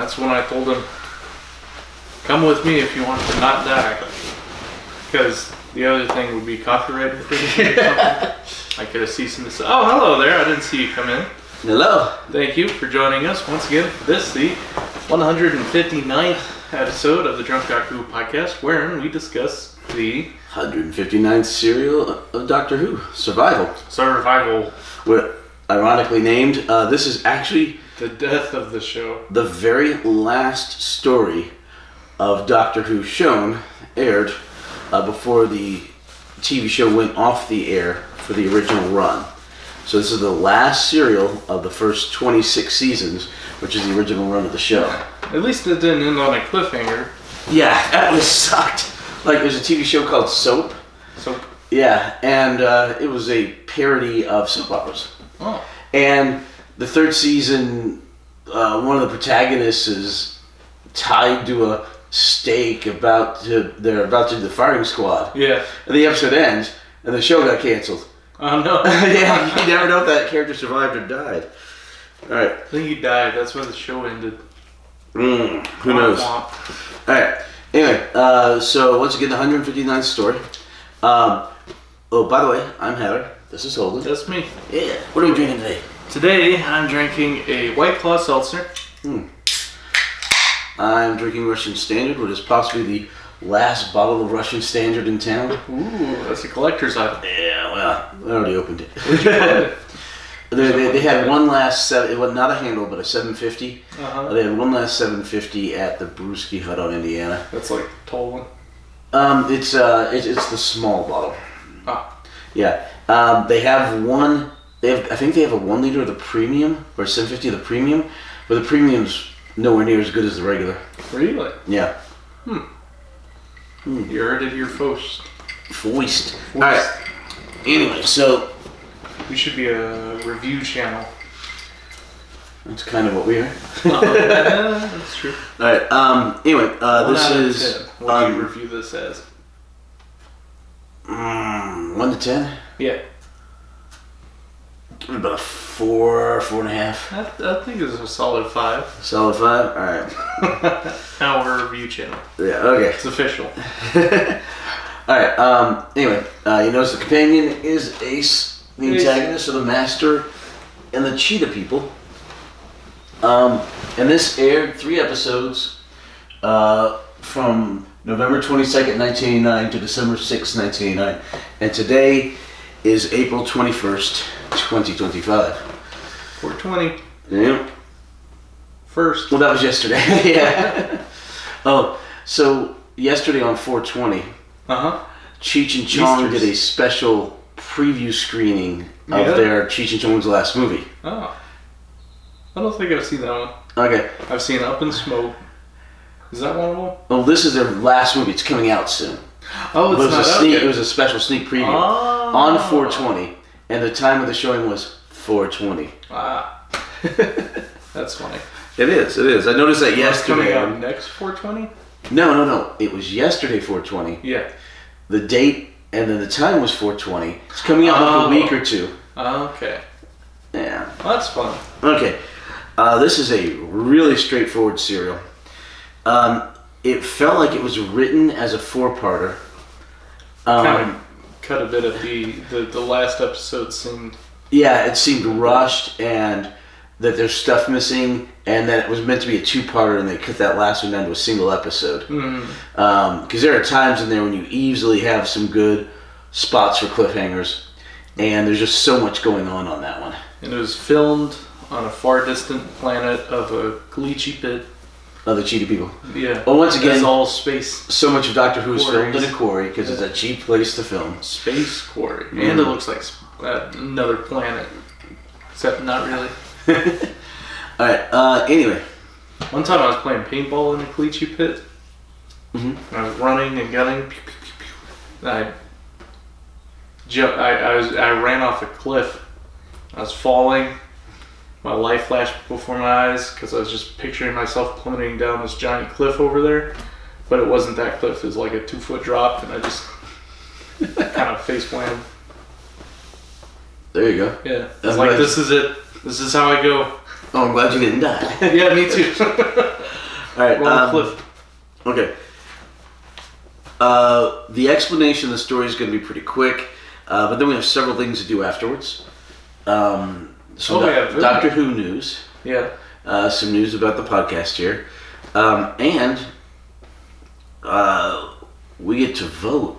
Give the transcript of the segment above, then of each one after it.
that's when I told him, come with me if you want to not die. Because the other thing would be copyright infringement or something. I could have ceased and desist. Oh, hello there. I didn't see you come in. Hello. Thank you for joining us once again for this, the 159th episode of the Drunk Doctor Who podcast, wherein we discuss the 159th serial of Doctor Who, Survival. We're Ironically named. This is actually the death of the show. The very last story of Doctor Who shown, aired, before the TV show went off the air for the original run. So this is the last serial of the first 26 seasons, which is the original run of the show. At least it didn't end on a cliffhanger. Yeah, that was sucked. Like, there's a TV show called Soap. Soap? Yeah, and it was a parody of soap operas. Oh. And the third season, one of the protagonists is tied to a stake they're about to do the firing squad. Yeah. And the episode ends, and the show got canceled. Oh, no. Yeah, you never know if that character survived or died. Alright. I think he died. That's why the show ended. Who knows? Alright. Anyway, so once again, the 159th story. Oh, by the way, I'm Hatter. This is Holden. That's me. Yeah. What are we drinking today? Today, I'm drinking a White Claw seltzer. I'm drinking Russian Standard, which is possibly the last bottle of Russian Standard in town. Ooh, that's a collector's item. Yeah, well, I already opened it. Where'd you put it? They had one last it was not a handle, but a 750. Uh-huh. They had one last 750 at the Brewski Hut on Indiana. That's like Tolan. It's the small bottle. Ah. Yeah. They have one. I think they have a 1 liter of the premium, or 750 of the premium, but the premium's nowhere near as good as the regular. Really? Yeah. You heard it here first. Foist. All right. Anyway, so we should be a review channel. That's kind of what we are. That's true. All right. Anyway, this is. What do you review this as? 1 to 10. Yeah. About a 4, 4.5. I think it's a solid 5. Solid 5? Alright. Now we're a review channel. Yeah, okay. It's official. Alright, anyway, you notice the companion is Ace, the antagonist of the Master and the Cheetah People. And this aired 3 episodes from November 22nd, 1989 to December 6th, 1989. And today is April 21st, 2025. 420. Yeah. First. Well, that was yesterday. Yeah. Oh, so yesterday on 420, Cheech and Chong did a special preview screening of their Cheech and Chong's last movie. Oh. I don't think I've seen that one. Okay. I've seen Up in Smoke. Is that one of them? Well, this is their last movie. It's coming out soon. Oh, it's not out yet. It was a special sneak preview on 420, and the time of the showing was 420. Ah. That's funny. It is. I noticed that yesterday. Coming out next 420? No. It was yesterday 420. Yeah. The date and then the time was 420. It's coming out in like a week or two. Okay. Yeah. Well, that's fun. Okay. This is a really straightforward serial. It felt like it was written as a 4-parter. Kind of cut a bit of the last episode seemed... Yeah, it seemed rushed and that there's stuff missing and that it was meant to be a 2-parter and they cut that last one down to a single episode. Because there are times in there when you easily have some good spots for cliffhangers and there's just so much going on that one. And it was filmed on a far distant planet of a caliche pit. Of the Cheetah People. Yeah. Well, once again, it's all space. So much of Doctor Who is filmed in a quarry because it's a cheap place to film. Space quarry. And it looks like another planet. Except not really. Alright, anyway. One time I was playing paintball in the caliche pit. And I was running and gunning. And I ran off a cliff. I was falling. My life flashed before my eyes because I was just picturing myself plummeting down this giant cliff over there. But it wasn't that cliff. It was like a 2-foot drop, and I just kind of face planted. There you go. Yeah. It's like, this is it. This is how I go. Oh, I'm glad you didn't die. Yeah, me too. All right. Roll Cliff. Okay. The explanation of the story is going to be pretty quick, but then we have several things to do afterwards. Doctor Who news. Yeah. Some news about the podcast here. And we get to vote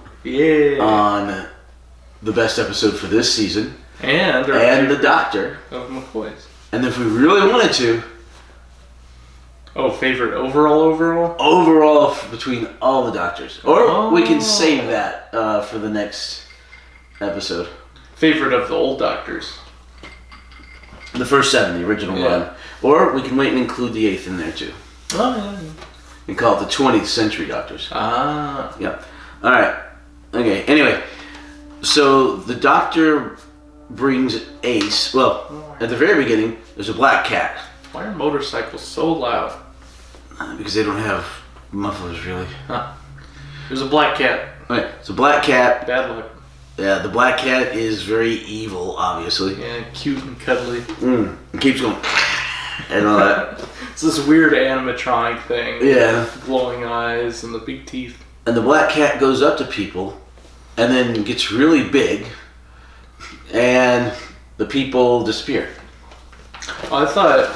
on the best episode for this season. And the Doctor. Of McCoy's. And if we really wanted to... Oh, favorite overall? Overall between all the Doctors. Or we can save that for the next episode. Favorite of the old Doctors. The first 7, the original run. Or we can wait and include the 8th in there too. Oh, yeah. And call it the 20th Century Doctors. Ah. Yeah. Alright. Okay, anyway. So the Doctor brings Ace. Well, at the very beginning, there's a black cat. Why are motorcycles so loud? Because they don't have mufflers, really. Huh. There's a black cat. Right. It's a black cat. Bad luck. Yeah, the black cat is very evil, obviously. Yeah, cute and cuddly. It keeps going and all that. It's this weird animatronic thing. Yeah. Glowing eyes and the big teeth. And the black cat goes up to people and then gets really big and the people disappear. I thought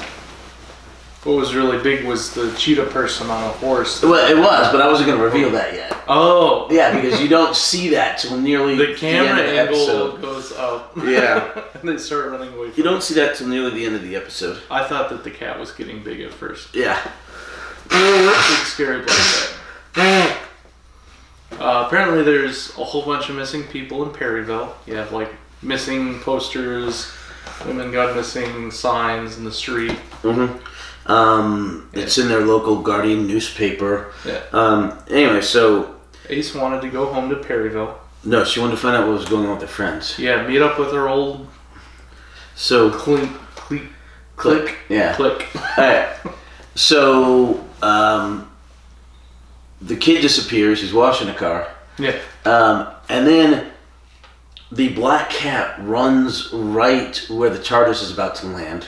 what was really big was the cheetah person on a horse. Well, it was, but I wasn't going to reveal that yet. Oh. Yeah, because you don't see that till nearly the camera the end of the angle episode. goes up. Yeah. And they start running away from You don't see that till nearly the end of the episode. I thought that the cat was getting big at first. Yeah. Big scary black cat. Apparently there's a whole bunch of missing people in Perryville. You have like missing posters, women got missing signs in the street. It's in their local Guardian newspaper. Yeah. Anyway, so... Ace wanted to go home to Perryville. No, she wanted to find out what was going on with their friends. Yeah, meet up with her old... So... Click. Yeah. Click. Alright. So, the kid disappears. He's washing a car. Yeah. And then the black cat runs right where the TARDIS is about to land.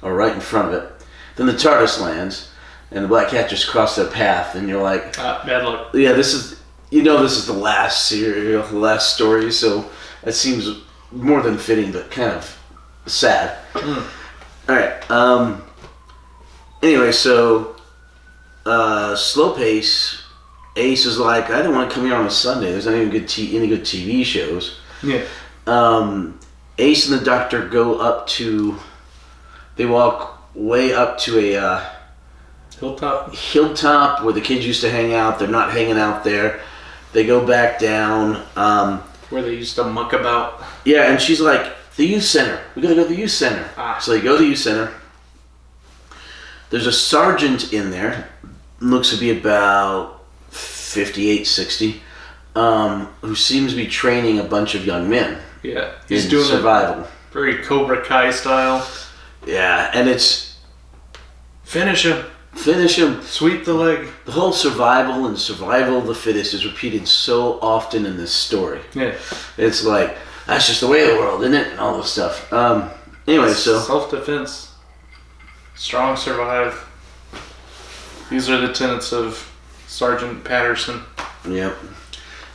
Or right in front of it. Then the TARDIS lands. And the black cat just crossed their path. And you're like... bad luck. Yeah, this is... You know this is the last serial, the last story. So, it seems more than fitting, but kind of sad. Alright. Anyway, so... slow pace... Ace is like, I don't want to come here on a Sunday. There's not even any good TV shows. Yeah. Ace and the Doctor go up to... They walk way up to a... Hilltop where the kids used to hang out. They're not hanging out there. They go back down. Where they used to muck about. Yeah, and she's like, the youth center. We gotta go to the youth center. So they go to the youth center. There's a sergeant in there. Looks to be about 58, 60. Who seems to be training a bunch of young men. Yeah. He's doing survival. Very Cobra Kai style. Yeah, and it's... Finish him. Sweep the leg. The whole survival and survival of the fittest is repeated so often in this story. Yeah. It's like, that's just the way of the world, isn't it? And all this stuff. Anyway, so... Self-defense. Strong survive. These are the tenets of Sergeant Patterson. Yep.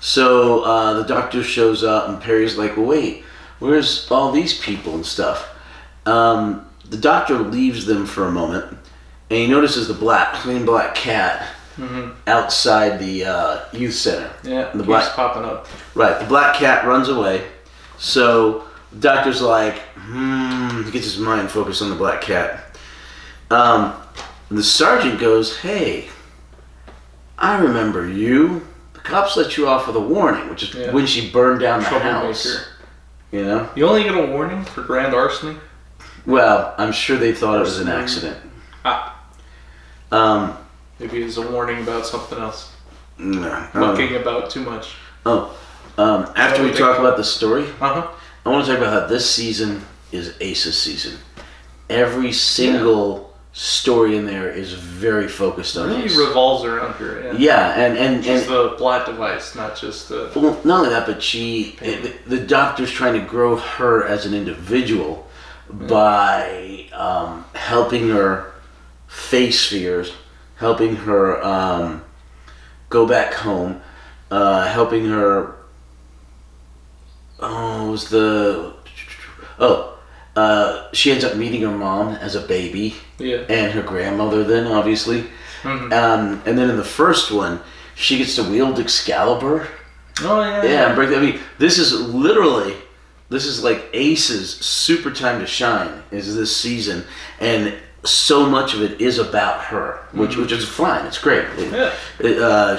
So, the Doctor shows up and Perry's like, well, wait, where's all these people and stuff? The Doctor leaves them for a moment. And he notices the plain black cat outside the youth center. Yeah, and the keeps popping up. Right, the black cat runs away. So the Doctor's like, he gets his mind focused on the black cat. And the sergeant goes, hey, I remember you. The cops let you off with a warning, which is when she burned down the house. You know? You only get a warning for grand larceny? Well, I'm sure they thought it was an accident. Maybe it's a warning about something else. No. Mucking about too much. After we talk about the story, I want to talk about how this season is Ace's season. Every single story in there is very focused on Ace. Really revolves around her. Yeah, and she's the plot device, not just the... Well, not only that, but the Doctor's trying to grow her as an individual by helping her face fears, helping her go back home, helping her. She ends up meeting her mom as a baby, and her grandmother. Then obviously, and then in the first one, she gets to wield Excalibur. Oh yeah. Yeah, and break. I mean, this is like Ace's super time to shine. Is this season, and so much of it is about her, which is fine. It's great.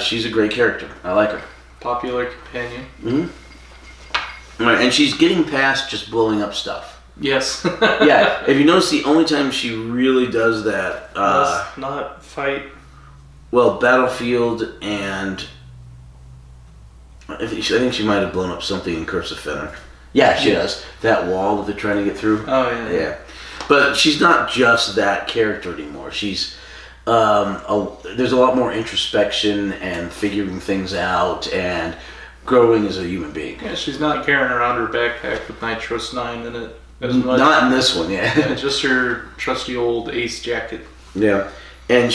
She's a great character. I like her. Popular companion. Mm-hmm. Right, and she's getting past just blowing up stuff. Yes. Yeah. If you notice, the only time she really does that, not fight. Well, Battlefield and I think she might have blown up something in Curse of Fenrir. Yeah, she does. That wall that they're trying to get through. Oh yeah. Yeah. But she's not just that character anymore. She's there's a lot more introspection and figuring things out and growing as a human being. Yeah, she's not carrying around her backpack with Nitros 9 in it as much. Not in this one, yeah. Just her trusty old Ace jacket. Yeah. And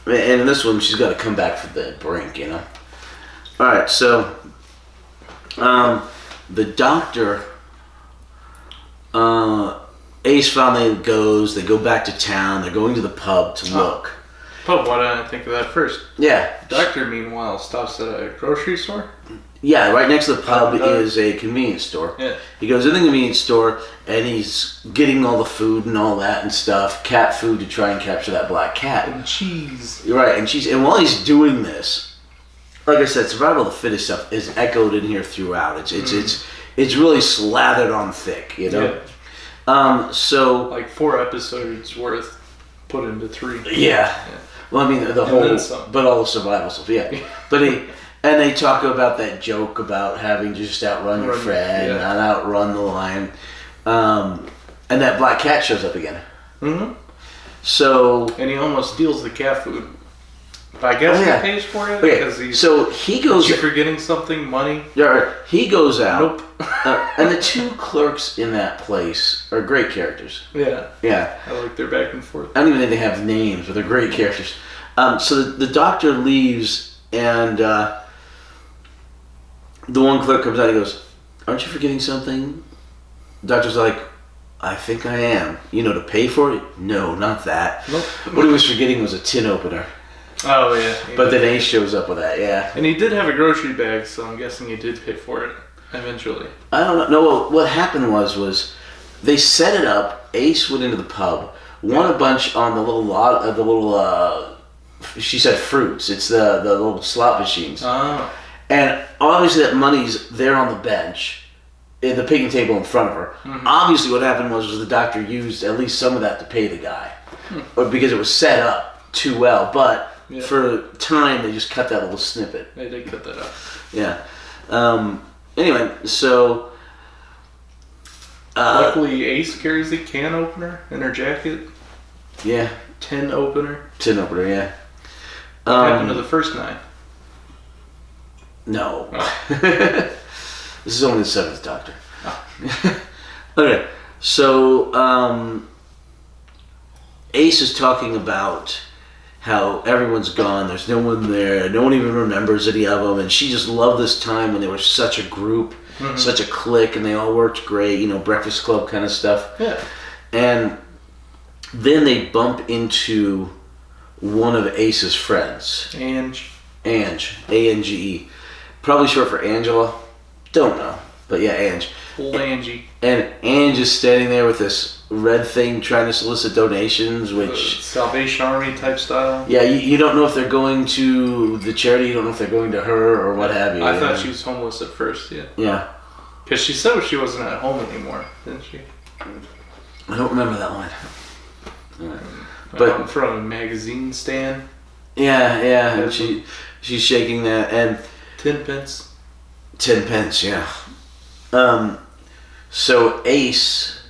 in this one, she's got to come back from the brink, you know? Alright, so the doctor, Ace finally goes, they go back to town, they're going to the pub to look. Pub, why didn't I think of that first? Yeah. Doctor, meanwhile, stops at a grocery store? Yeah, right next to the pub is a convenience store. Yeah. He goes in the convenience store and he's getting all the food and all that and stuff, cat food to try and capture that black cat. And cheese. You're right, and cheese. And while he's doing this, like I said, survival of the fittest stuff is echoed in here throughout. It's really slathered on thick, you know? Yeah. So like 4 episodes worth put into 3. Yeah. Well, I mean, the whole, but all the survival stuff, yeah. But and they talk about that joke about having to just outrun your friend, not outrun the lion. And that black cat shows up again. Mm-hmm. So... And he almost steals the cat food. But I guess he pays for it? Okay, Because he's... So he goes... Is he forgetting something? Money? Yeah, right. He goes out. Nope. And the 2 clerks in that place are great characters. Yeah. Yeah. I like their back and forth. I don't even think they have names, but they're great characters. So the doctor leaves, and the one clerk comes out and he goes, "Aren't you forgetting something?" The doctor's like, "I think I am. You know, to pay for it? No, not that." Nope. What he was forgetting was a tin opener. Oh, yeah. But then Ace shows up with that, yeah. And he did have a grocery bag, so I'm guessing he did pay for it eventually. I don't know. No, what happened was they set it up. Ace went into the pub, won a bunch on the little lot, she said fruits. It's the little slot machines. Oh. And obviously that money's there on the bench, in the picking table in front of her. Mm-hmm. Obviously what happened was the doctor used at least some of that to pay the guy. Or because it was set up too well. But for time, they just cut that little snippet. They did cut that out. Yeah. Anyway, so... Luckily, Ace carries the can opener in her jacket. Yeah. Tin opener. Tin opener, yeah. What happened to the first 9? No. Oh. This is only the 7th Doctor. Oh. Okay, so Ace is talking about how everyone's gone, there's no one there, no one even remembers any of them, and she just loved this time when they were such a group, such a clique, and they all worked great, you know, Breakfast Club kind of stuff. Yeah. And then they bump into one of Ace's friends. Ange, A-N-G-E. Probably short for Angela. Don't know. But yeah, Ange. Old Angie. And Ange is standing there with this red thing trying to solicit donations, which... Salvation Army type style. Yeah, you don't know if they're going to the charity, you don't know if they're going to her or what have you. I thought she was homeless at first, yeah. Yeah. Because she said she wasn't at home anymore, didn't she? I don't remember that line. Yeah. But from a magazine stand. Yeah, and she's shaking that, and 10 pence. 10 pence, yeah. So Ace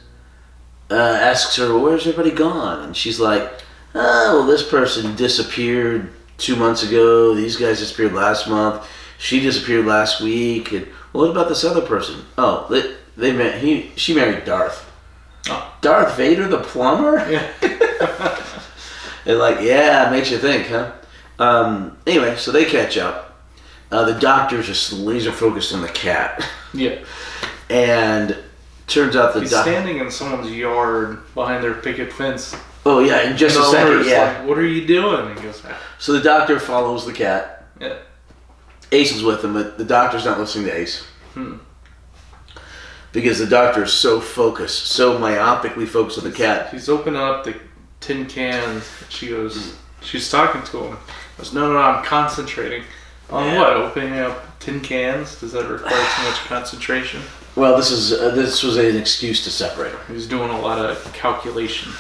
asks her, "Well, where's everybody gone?" And she's like, "Oh, well, this person disappeared 2 months ago. These guys disappeared last month. She disappeared last week. And what about this other person? Oh, they met. She married Darth. Oh. Darth Vader, the plumber." Yeah. It makes you think, huh? Anyway, so they catch up. The doctor's just laser focused on the cat. Yeah. And turns out He's standing in someone's yard behind their picket fence. Oh, yeah, in just a second, yeah. Like, what are you doing? And he goes, So the doctor follows the cat. Yeah. Ace is with him, but the doctor's not listening to Ace. Because the doctor is so focused, so myopically focused on the cat. He's opening up the tin cans. She goes, she's talking to him. He goes, no, I'm concentrating. On what? Opening up tin cans? Does that require too much concentration? Well, this was an excuse to separate them. He's doing a lot of calculation.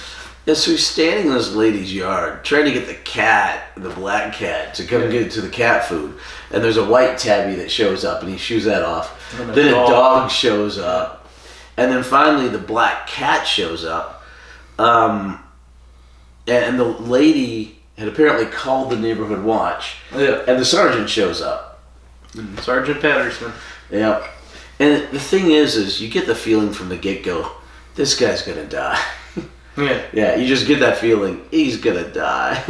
Yeah, so he's standing in this lady's yard, trying to get the cat, the black cat, to come get to the cat food. And there's a white tabby that shows up, and he shoos that off. Then a dog shows up. And then finally the black cat shows up. And the lady had apparently called the neighborhood watch. Yeah. And the sergeant shows up. Sergeant Patterson. Yeah. And the thing is you get the feeling from the get-go, this guy's going to die. Yeah. Yeah, you just get that feeling, he's going to die.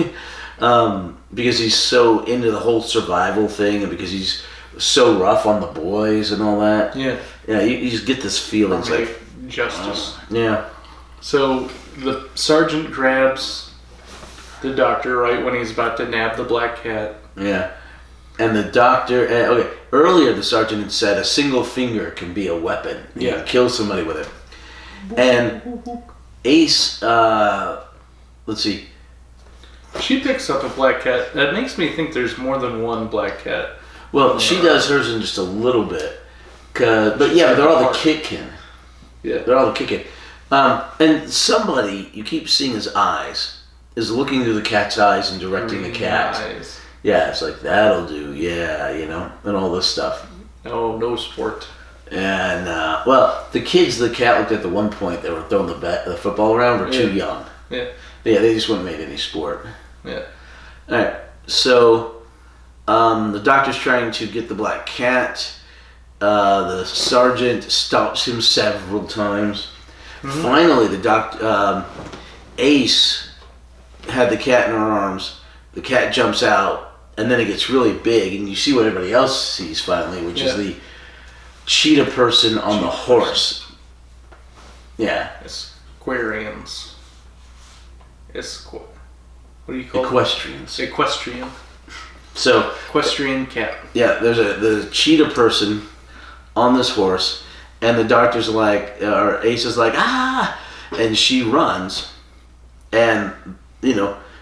Because he's so into the whole survival thing, and because he's so rough on the boys and all that. Yeah. Yeah, you just get this feeling. It's like justice. Yeah. So the sergeant grabs the doctor right when he's about to nab the black cat. Yeah. And the doctor, earlier the sergeant had said a single finger can be a weapon. You can kill somebody with it. And Ace, let's see. She picks up a black cat. That makes me think there's more than one black cat. Well, she does hers in just a little bit. But they're all the kicking. Yeah. They're all the kicking. And somebody, you keep seeing his eyes, is looking through the cat's eyes and directing the cat. Eyes. Yeah, it's like, that'll do, and all this stuff. No sport. And, the kids the cat looked at the one point that were throwing the football around were too young. Yeah. Yeah, they just wouldn't made any sport. Yeah. Alright, so, the doctor's trying to get the black cat. The sergeant stops him several times. Mm-hmm. Finally, the Ace had the cat in her arms. The cat jumps out. And then it gets really big, and you see what everybody else sees finally, which is the cheetah person on the horse. Yeah. Aquarians. What do you call Equestrians. it? Equestrian. So. Equestrian cat. Yeah, there's a cheetah person on this horse, and the doctor's like, or Ace is like, and she runs, and,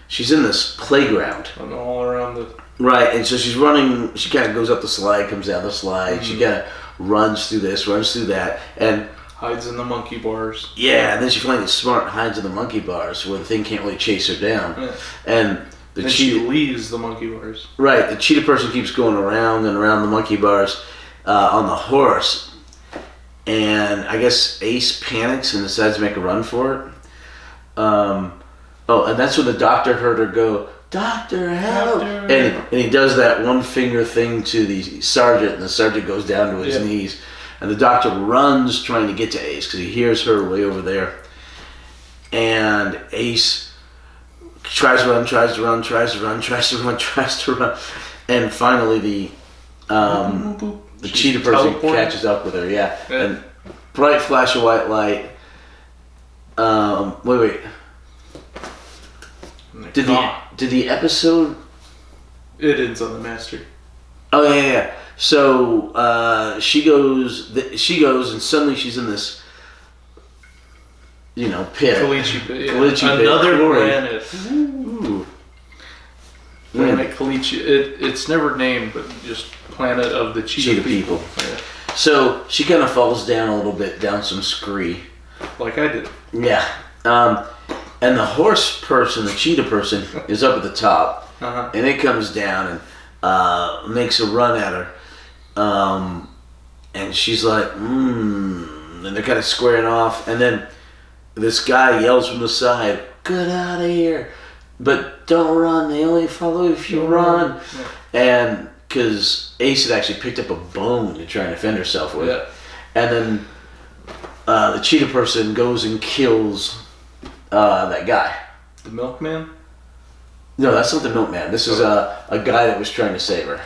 she's in this playground. And all around the... Right, and so she's running, she kind of goes up the slide, comes down the slide, she kind of runs through this, runs through that, and... hides in the monkey bars. Yeah, and then she finally gets smart and hides in the monkey bars where the thing can't really chase her down. Yeah. And she leaves the monkey bars. Right, the cheetah person keeps going around and around the monkey bars on the horse, and I guess Ace panics and decides to make a run for it. And that's when the doctor heard her go, "Doctor, help!" And he does that one finger thing to the sergeant, and the sergeant goes down to his knees. And the doctor runs trying to get to Ace because he hears her way over there. And Ace tries to run. And finally the cheetah person catches up with her, And bright flash of white light. Wait. Did the episode... It ends on the master. Oh, yeah. So, she goes, and suddenly she's in this, pit. Caliche pit. Another planet. Ooh. Planet Caliche. It's never named, but just planet of the cheetah people. Yeah. So, she kind of falls down a little bit, down some scree. Like I did. Yeah. And the horse person, the cheetah person, is up at the top. Uh-huh. And it comes down and makes a run at her. And she's like, and they're kind of squaring off. And then this guy yells from the side, "Get out of here. But don't run. They only follow if you run." Yeah. And because Ace had actually picked up a bone to try and defend herself with. Yeah. And then the cheetah person goes and kills that guy. The milkman? No, that's not the milkman. This is a guy that was trying to save her.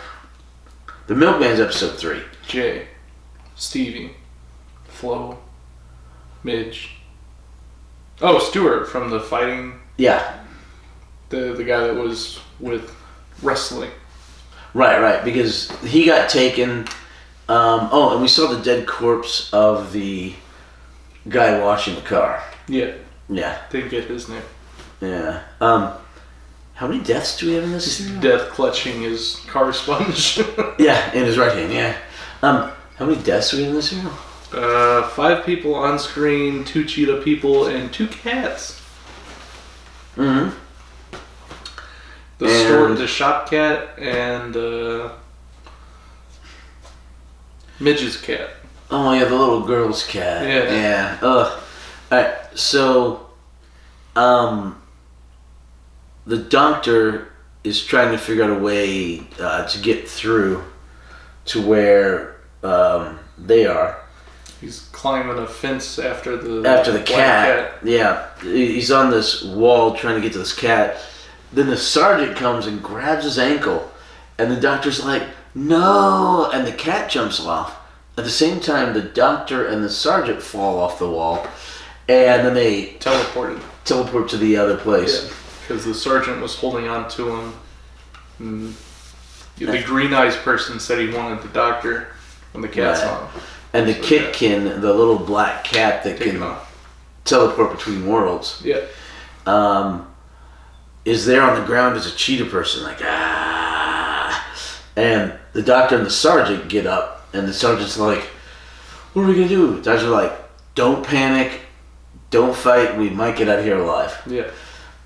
The milkman's episode 3. Jay, Stevie, Flo, Midge. Oh, Stuart from the fighting. Yeah. The guy that was with wrestling. Right, because he got taken. And we saw the dead corpse of the guy washing the car. Yeah. Yeah. Didn't get his name. Yeah. How many deaths do we have in this? Just death clutching his car sponge. Yeah, in his right hand, yeah. How many deaths do we have in this serial? 5 people on screen, 2 cheetah people, and 2 cats. Mm-hmm. The shop cat and Midge's cat. Oh yeah, the little girl's cat. Yeah. Ugh. Alright, so the doctor is trying to figure out a way to get through to where they are. He's climbing a fence after the cat. Yeah, he's on this wall trying to get to this cat. Then the sergeant comes and grabs his ankle, and the doctor's like, "No!" And the cat jumps off. At the same time, the doctor and the sergeant fall off the wall, and then they teleport to the other place. Because the sergeant was holding on to him. And the green eyes person said he wanted the doctor when the cat's on. And the Kitkin, the little black cat that can teleport between worlds, is there on the ground as a cheetah person, like, ah. And the doctor and the sergeant get up, and the sergeant's like, "What are we going to do?" The doctor's like, "Don't panic, don't fight, we might get out of here alive." Yeah.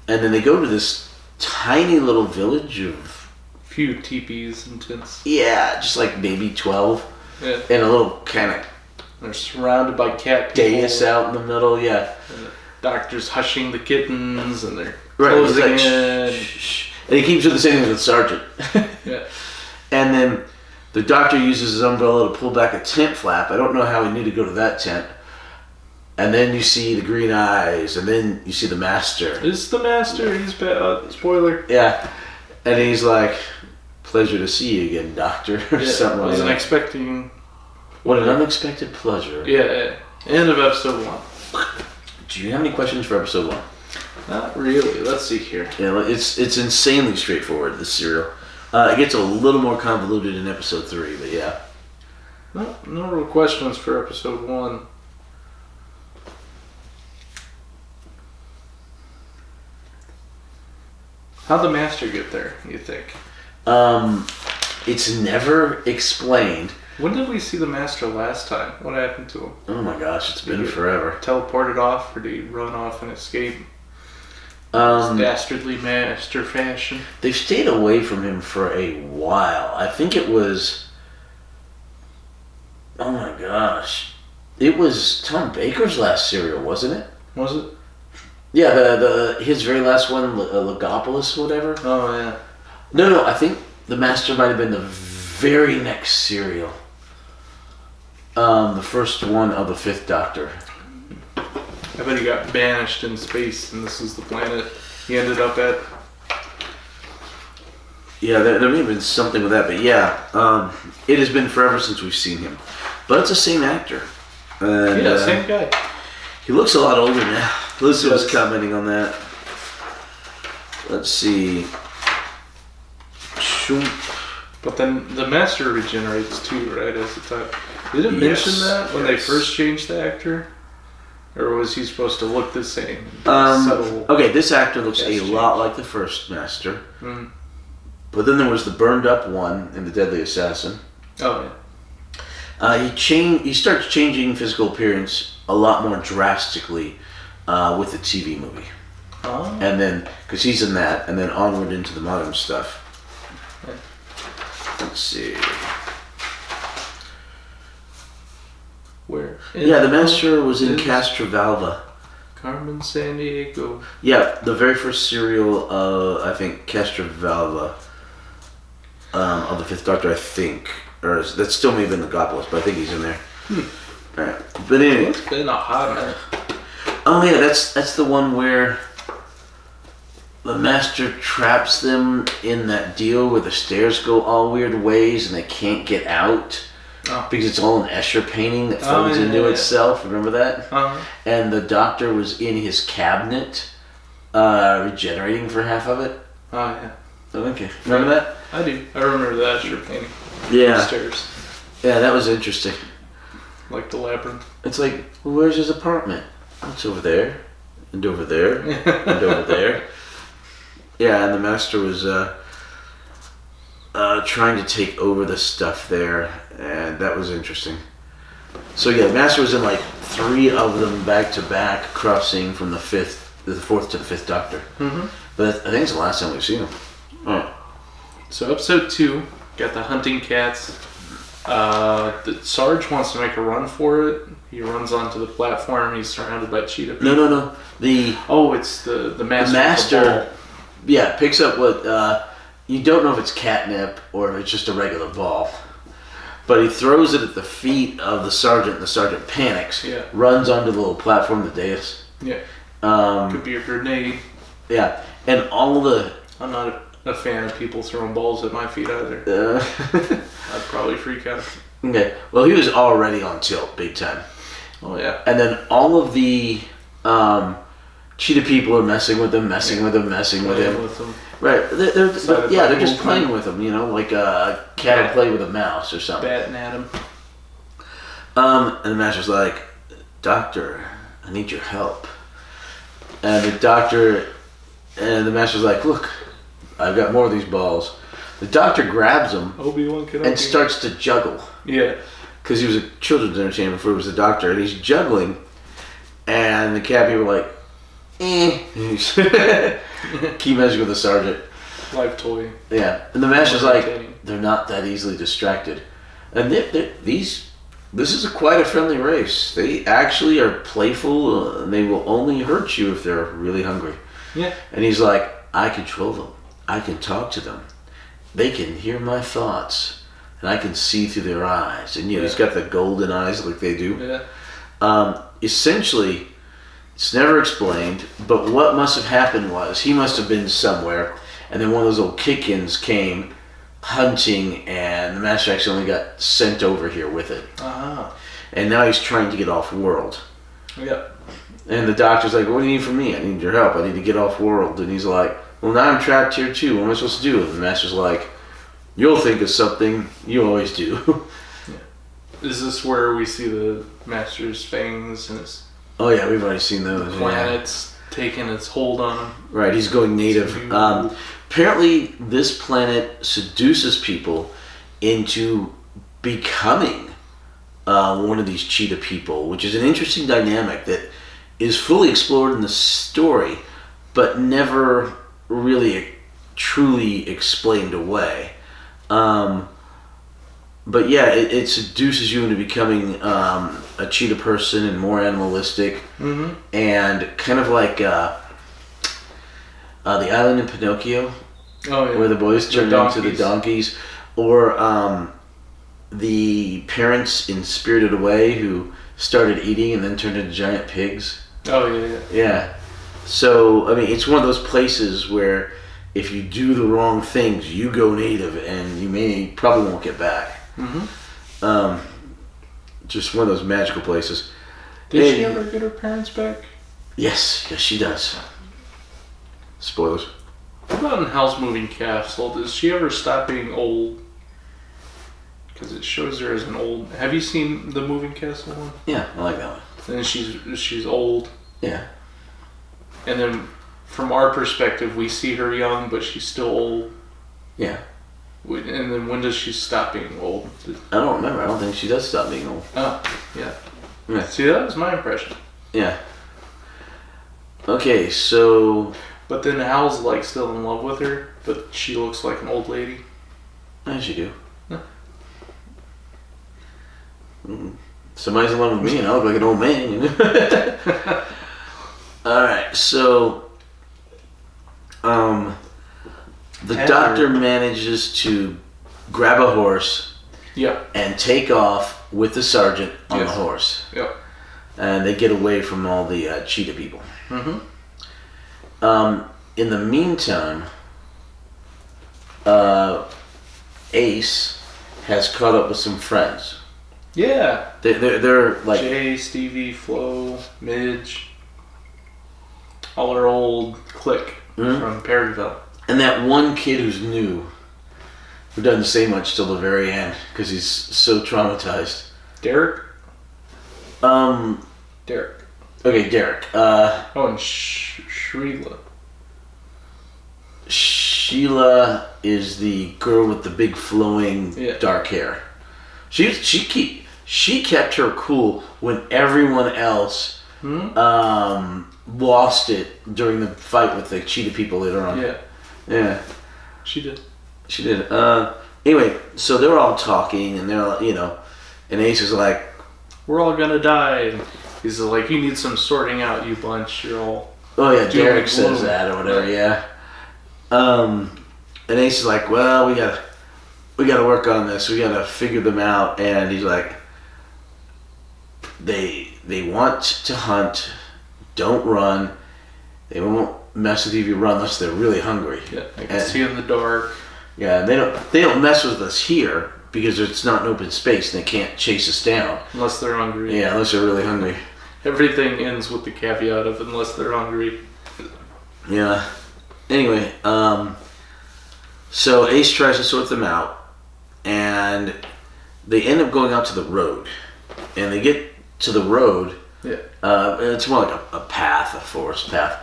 And then they go to this tiny little village of... few teepees and tents. Yeah, just like maybe 12. Yeah. And a little kind of... They're surrounded by cat people. dais out in the middle, yeah. And the doctor's hushing the kittens, and they're right, closing like, in. Shh. And he keeps doing the same thing with the sergeant. Yeah. And then the doctor uses his umbrella to pull back a tent flap. I don't know how he knew to go to that tent. And then you see the green eyes, and then you see the master. It's the master. He's bad. Spoiler. Yeah. And he's like, "Pleasure to see you again, doctor," or something like that. I wasn't expecting... What an unexpected pleasure. Yeah. End of episode 1. Do you have any questions for episode 1? Not really. Let's see here. Yeah, it's insanely straightforward, this serial. It gets a little more convoluted in episode 3, but yeah. No real questions for episode 1. How'd the master get there, you think? It's never explained. When did we see the master last time? What happened to him? Oh my gosh, it's been forever. Teleported off, or did he run off and escape? Dastardly master fashion. They've stayed away from him for a while. I think it was... Oh my gosh. It was Tom Baker's last serial, wasn't it? Was it? Yeah, his very last one, Legopolis, whatever. Oh, yeah. No, I think the master might have been the very next serial. The first one of the 5th Doctor. I bet he got banished in space, and this is the planet he ended up at. Yeah, there may have been something with that, but yeah, it has been forever since we've seen him. But it's the same actor. And, yeah, same guy. He looks a lot older now. Melissa was commenting on that. Let's see. But then the master regenerates too, right? As the time. Did it mention that when they first changed the actor? Or was he supposed to look the same? Okay, this actor looks a lot like the first master. Mm. But then there was the burned up one in The Deadly Assassin. Oh, yeah. He starts changing physical appearance a lot more drastically with the TV movie. Oh. And then, because he's in that, and then onward into the modern stuff. Okay. Let's see. Where? Yeah, the master was in Castrovalva. Carmen Sandiego. Yeah, the very first serial, I think, Castrovalva of the 5th Doctor, I think. Or that still may have been Legopolis, but I think he's in there. Alright. But anyway. It's been a hot minute. Oh yeah, that's the one where the master traps them in that deal where the stairs go all weird ways and they can't get out. Oh. Because it's all an Escher painting that folds into itself. Remember that? Uh-huh. And the doctor was in his cabinet, regenerating for half of it. Oh, yeah. Okay. Remember that? I do. I remember the Escher painting. Yeah. The stairs. Yeah, that was interesting. Like the labyrinth. It's like, well, where's his apartment? Oh, it's over there. And over there. And over there. Yeah, and the master was trying to take over the stuff there, and that was interesting. So yeah, the master was in like 3 of them back to back, crossing from the 4th to the 5th Doctor. Mm-hmm. But I think it's the last time we've seen him. Oh. So episode 2, got the hunting cats. The Sarge wants to make a run for it. He runs onto the platform. He's surrounded by cheetah people. No. It's the master. The master, yeah, picks up what you don't know if it's catnip or if it's just a regular ball. But he throws it at the feet of the sergeant, and the sergeant panics. Yeah. Runs onto the little platform, the dais. Yeah. Could be a grenade. Yeah, and all the. I'm not a fan of people throwing balls at my feet either. I'd probably freak out. Okay, well, he was already on tilt, big time. Oh yeah. And then all of the cheetah people are messing with him. Right, they're just playing with him, like a cat will play with a mouse or something. Batting at him. And the master's like, Doctor, I need your help. And the master's like, look, I've got more of these balls. The doctor grabs them Obi-Wan Kenobi. and starts to juggle. Yeah. Because he was a children's entertainer before he was a doctor, and he's juggling. And the cat people are like, Keep messing with the sergeant. Life toy. Yeah. And the master's like, they're not that easily distracted. And this is quite a friendly race. They actually are playful, and they will only hurt you if they're really hungry. Yeah. And he's like, I control them. I can talk to them. They can hear my thoughts, and I can see through their eyes. And he's got the golden eyes like they do. Yeah. Essentially, it's never explained, but what must have happened was he must have been somewhere, and then one of those old kick-ins came hunting, and the master actually only got sent over here with it. Uh-huh. And now he's trying to get off-world. Yeah. And the doctor's like, what do you need from me? I need your help. I need to get off-world. And he's like, well, now I'm trapped here too. What am I supposed to do? And the master's like, you'll think of something. You always do. Yeah. Is this where we see the master's fangs and his... Oh yeah, we've already seen those. The planet's taking its hold on him. Right, he's going native. Apparently, this planet seduces people into becoming one of these cheetah people, which is an interesting dynamic that is fully explored in the story, but never really truly explained away. But yeah, it seduces you into becoming a cheetah person and more animalistic, and kind of like the island in Pinocchio, where the boys turn into the donkeys, or the parents in Spirited Away who started eating and then turned into giant pigs. Oh yeah. So I mean, it's one of those places where if you do the wrong things, you go native, and you probably won't get back. Just one of those magical places. Did she ever get her parents back? Yes, she does. Spoilers. What about in Howl's Moving Castle? Does she ever stop being old? Because it shows her as an old... Have you seen the Moving Castle one? Yeah, I like that one. And she's old. Yeah. And then from our perspective, we see her young, but she's still old. Yeah. And then when does she stop being old? I don't remember. I don't think she does stop being old. Oh, yeah. See, that was my impression. Yeah. Okay, so... But then Hal's like still in love with her, but she looks like an old lady. As you do. Yeah. Somebody's in love with me and I look like an old man, you know? Alright, so... The doctor manages to grab a horse and take off with the sergeant on the horse. Yep. And they get away from all the cheetah people. in the meantime, Ace has caught up with some friends. Yeah. They're like Jay, Stevie, Flo, Midge. All our old clique from Perryville. And that one kid who's new, who doesn't say much till the very end because he's so traumatized. Derek. Derek. Okay, Derek. And Shrila. Sheila is the girl with the big flowing dark hair. She kept her cool when everyone else lost it during the fight with the cheetah people later on. Yeah. She did. Anyway, so they're all talking and they're and Ace is like, we're all gonna die. And he's like, you need some sorting out, you bunch. You're all. Oh yeah, Derek says that or whatever. Yeah. And Ace is like, well, we gotta work on this. We gotta figure them out. And he's like, they want to hunt. Don't run. They won't mess with you if you run unless they're really hungry. Yeah, I can see in the dark. Yeah, they don't mess with us here because it's not an open space and they can't chase us down unless they're hungry. Yeah, unless they're really hungry. Everything ends with the caveat of unless they're hungry. Yeah. Anyway, so Ace tries to sort them out, and they end up going out to the road. And they get to the road. Yeah. It's more like a path, a forest path.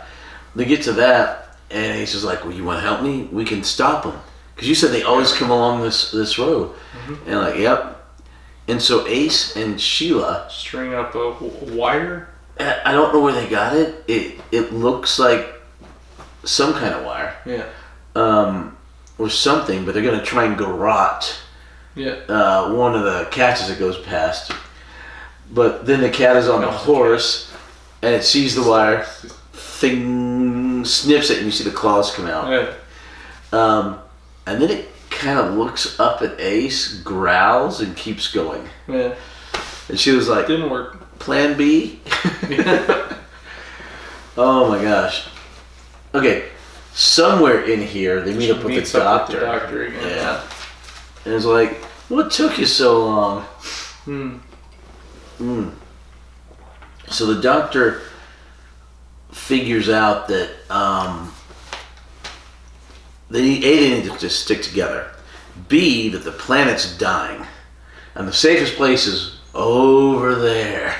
They get to that, and Ace is like, well, you want to help me? We can stop them. Because you said they always come along this road. And like, yep. And so Ace and Sheila string up a wire. I don't know where they got it. It looks like some kind of wire. Yeah. Or something, but they're gonna try and garrote. Yeah. One of the cats as it goes past. But then the cat is on the horse, and it sees the wire, thing snips it, and you see the claws come out. Yeah. And then it kind of looks up at Ace, growls, and keeps going. Yeah. And she was like, didn't work. Plan B? Oh my gosh. Okay, somewhere in here they meet up with the doctor. With the doctor again. Yeah. And it's like, what took you so long? So the doctor figures out that they need to just stick together. B, that the planet's dying. And the safest place is over there.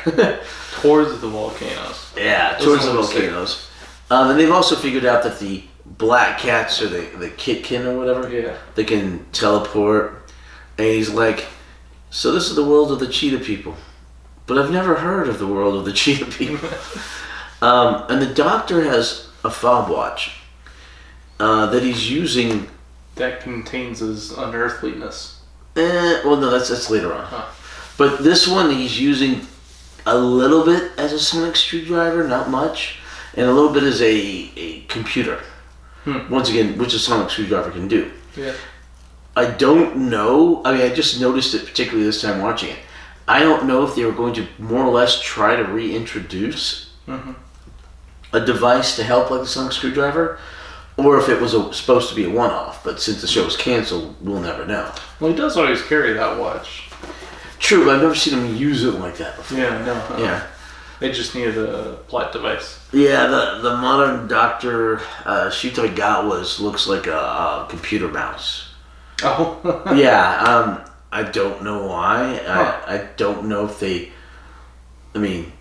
Towards the volcanoes. Yeah, towards the volcanoes. And they've also figured out that the black cats, or the kitkin or whatever, they can teleport. And he's like, so this is the world of the cheetah people. But I've never heard of the world of the cheetah people. And the doctor has a fob watch that he's using. That contains his unearthliness. Well, no, that's later on. Huh. But this one he's using a little bit as a sonic screwdriver, not much, and a little bit as a computer. Once again, which a sonic screwdriver can do. Yeah. I don't know. I mean, I just noticed it particularly this time watching it. I don't know if they were going to more or less try to reintroduce a device to help like the sonic screwdriver, or if it was supposed to be a one-off. But since the show was canceled, we'll never know. Well, he does always carry that watch. True, but I've never seen him use it like that before. Yeah, no. Yeah. They just needed a plot device. Yeah, the modern Dr. Shutagawa's looks like a computer mouse. Oh. Yeah, I don't know why. I don't know if they... I mean,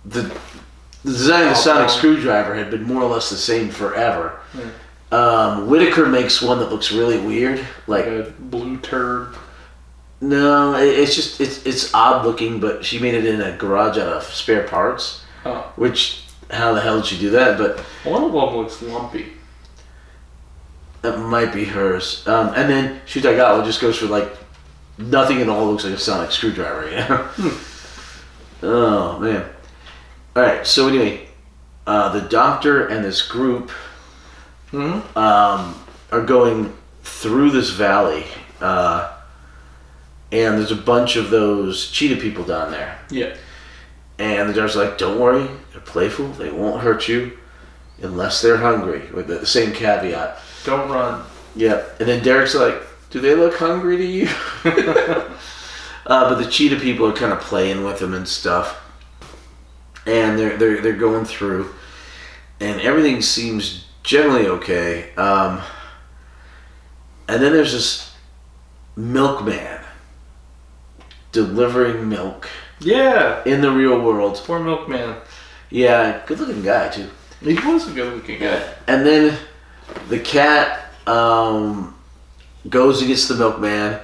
the design of the sonic screwdriver had been more or less the same forever. Whitaker makes one that looks really weird. Like a blue turd. No, it's just it's odd looking, but she made it in a garage out of spare parts. Oh. Which, how the hell did she do that? But one of them looks lumpy. That might be hers. And then Shutagawa just goes for like nothing at all. Looks like a sonic screwdriver, you know? Oh man. All right. So anyway, the doctor and this group are going through this valley. And there's a bunch of those cheetah people down there. Yeah. And the doctor's like, don't worry, they're playful, they won't hurt you. unless they're hungry, with the same caveat. Don't run. Yeah, and then Derek's like, do they look hungry to you? But the cheetah people are kind of playing with him and stuff, and they're going through, and everything seems generally okay. And then there's this milkman delivering milk. Yeah. In the real world. Poor milkman. Yeah, good looking guy too. He was a good looking guy. And then the cat goes and gets the milkman.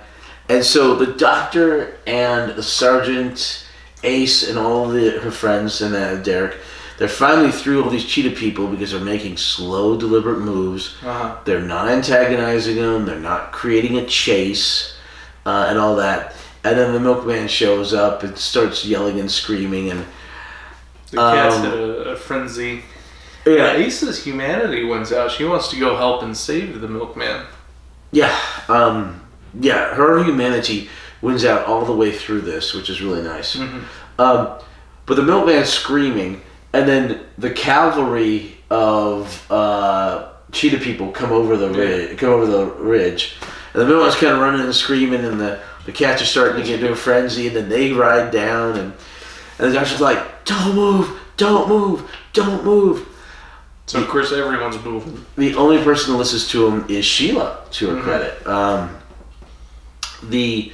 And so the doctor and the sergeant, Ace, and all her friends, and Derek, they're finally through all these cheetah people because they're making slow, deliberate moves. Uh-huh. They're not antagonizing them. They're not creating a chase and all that. And then the milkman shows up and starts yelling and screaming. And the cat's in a frenzy. Yeah. Ace's humanity wins out. She wants to go help and save the milkman. Yeah. Yeah, her humanity wins out all the way through this, which is really nice. Mm-hmm. But the milkman's screaming, and then the cavalry of cheetah people come over the ridge, and the milkman's kind of running and screaming, and the cats are starting to get into a frenzy, and then they ride down, and the doctor's like, "Don't move! Don't move! Don't move!" So of course everyone's moving. The only person that listens to him is Sheila, to her credit. The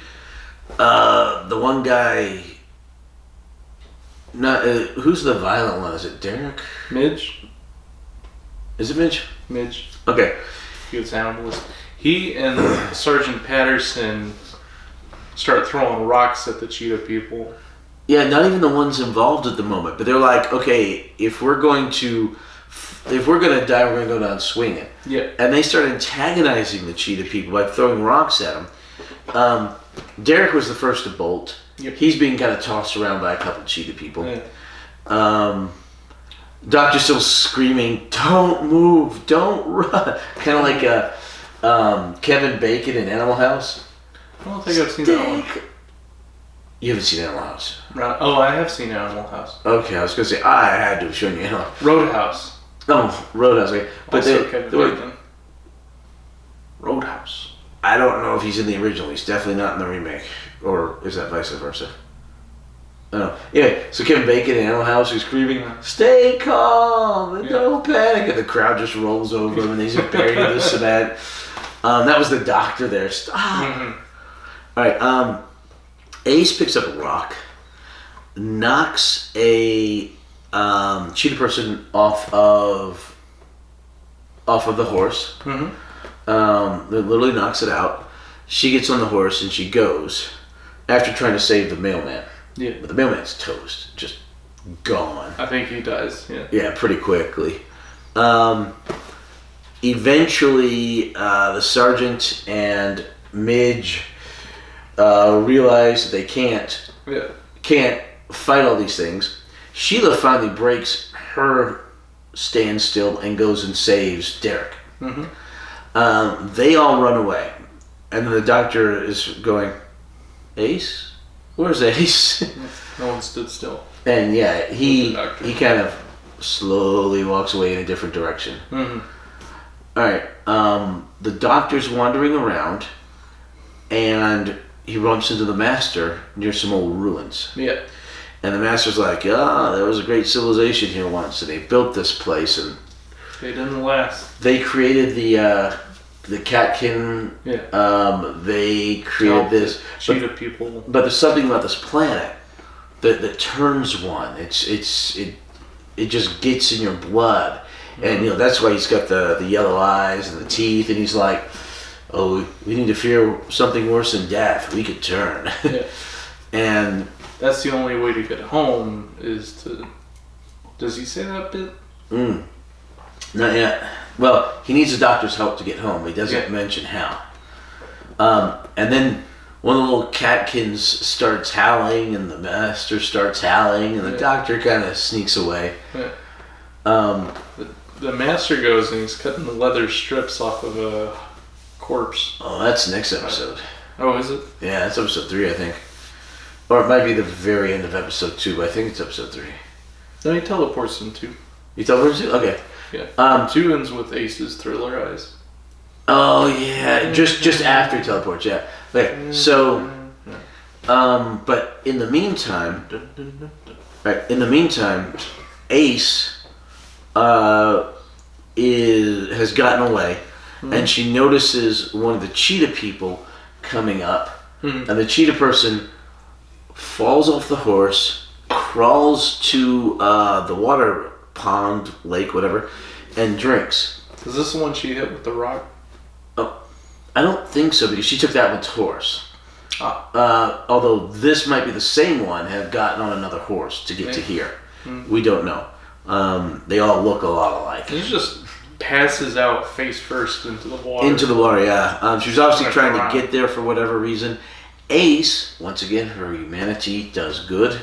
one guy, not who's the violent one? Is it Derek? Midge? Is it Midge? Midge. Okay. He was animalist. He and Sergeant Patterson start throwing rocks at the cheetah people. Yeah, not even the ones involved at the moment, but they're like, okay, if we're gonna die, we're gonna go down swinging. Yeah. And they start antagonizing the cheetah people by throwing rocks at them. Derek was the first to bolt. Yep. He's being kind of tossed around by a couple cheetah people. Yeah. Doctor's still screaming, "Don't move, don't run." Kind of like Kevin Bacon in Animal House. I don't think I've seen that one. You haven't seen Animal House? Oh, I have seen Animal House. Okay, I was going to say, I had to have shown you Animal House. Roadhouse. Oh, Roadhouse, okay. But Also Kevin Bacon. Roadhouse. I don't know if he's in the original. He's definitely not in the remake. Or is that vice versa? I don't know. Yeah, so Kevin Bacon in Animal House is screaming, "Stay calm and don't panic," and the crowd just rolls over him and he's buried in the cement. That was the doctor there. Stop. Mm-hmm. All right. Ace picks up a rock, knocks a cheetah person off of the horse. Mm-hmm. Literally knocks it out. She gets on the horse and she goes after trying to save the mailman. Yeah. But the mailman's toast, just gone. I think he dies. Yeah. Yeah, pretty quickly. Eventually, the sergeant and Midge realize that they can't fight all these things. Sheila finally breaks her standstill and goes and saves Derek. Mm-hmm. They all run away, and then the doctor is going, "Ace? Where's Ace?" No one stood still. And yeah, he kind of slowly walks away in a different direction. Mm-hmm. All right, the doctor's wandering around, and he bumps into the master near some old ruins. Yeah. And the master's like, there was a great civilization here once, and they built this place, and they didn't last. They created the Catkin. Yeah. They created this cheetah people. But there's something about this planet that turns one. It just gets in your blood, and that's why he's got the yellow eyes and the teeth, and he's like, "Oh, we need to fear something worse than death. We could turn." Yeah. And that's the only way to get home is to. Does he say that bit? Not yet. Well, he needs the doctor's help to get home. He doesn't mention how. And then one of the little catkins starts howling, and the master starts howling, and the doctor kind of sneaks away. Yeah. The master goes and he's cutting the leather strips off of a corpse. Oh, that's next episode. Oh, is it? Yeah, that's episode 3, I think. Or it might be the very end of episode 2, but I think it's episode 3. No, he teleports him too. You teleports too? Okay. Yeah. 2 ends with Ace's Thriller Eyes. Oh yeah, just after he teleports. Yeah. Okay. So, but in the meantime, Ace has gotten away, and she notices one of the cheetah people coming up, and the cheetah person falls off the horse, crawls to the water pond, lake, whatever, and drinks. Is this the one she hit with the rock? Oh, I don't think so, because she took that one's horse. Although this might be the same one, have gotten on another horse to get to here. We don't know. They all look a lot alike. He just passes out face first into the water. Into the water, yeah. She was obviously trying to get there for whatever reason. Ace, once again, her humanity does good.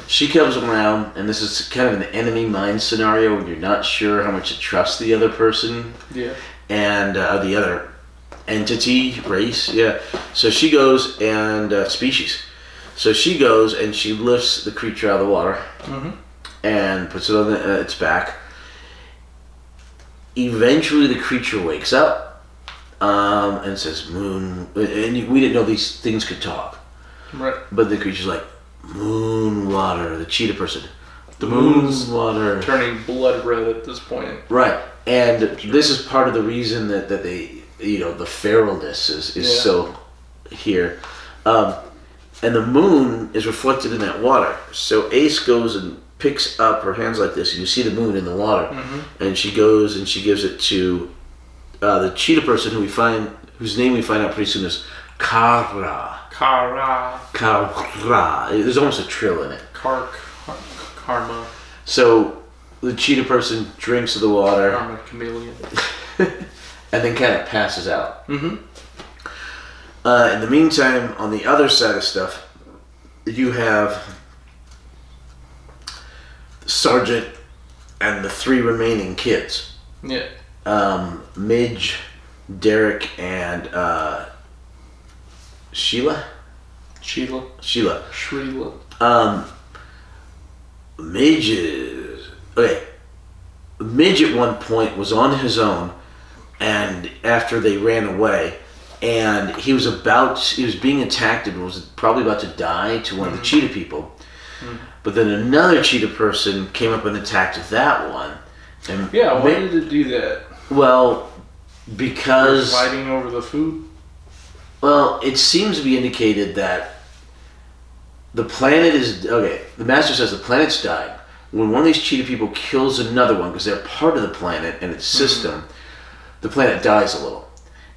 She comes around, and this is kind of an enemy mine scenario when you're not sure how much to trust the other person. Yeah. And the other entity, race, yeah. So she goes and species. So she goes and she lifts the creature out of the water and puts it on its back. Eventually, the creature wakes up and says, "Moon." And we didn't know these things could talk. Right. But the creature's like, "Moon water." The cheetah person. The moon's water. Turning blood red at this point. Right. And this is part of the reason that they, the feralness is so here. And the moon is reflected in that water. So Ace goes and picks up her hands like this, and you see the moon in the water. And she goes and she gives it to the cheetah person whose name we find out pretty soon is Kara. There's almost a trill in it. Karma. So the cheetah person drinks of the water. Karma chameleon. And then kind of passes out. In the meantime, on the other side of stuff, you have Sergeant and the 3 remaining kids. Yeah. Midge, Derek, and Sheila. Midge at one point was on his own, and after they ran away, and he was being attacked and was probably about to die to one of the cheetah people. But then another cheetah person came up and attacked that one. And why did it do that? Well, because... Fighting over the food? Well, it seems to be indicated that the planet is... Okay, the Master says the planet's died. When one of these cheetah people kills another one, because they're part of the planet and its system, the planet dies a little.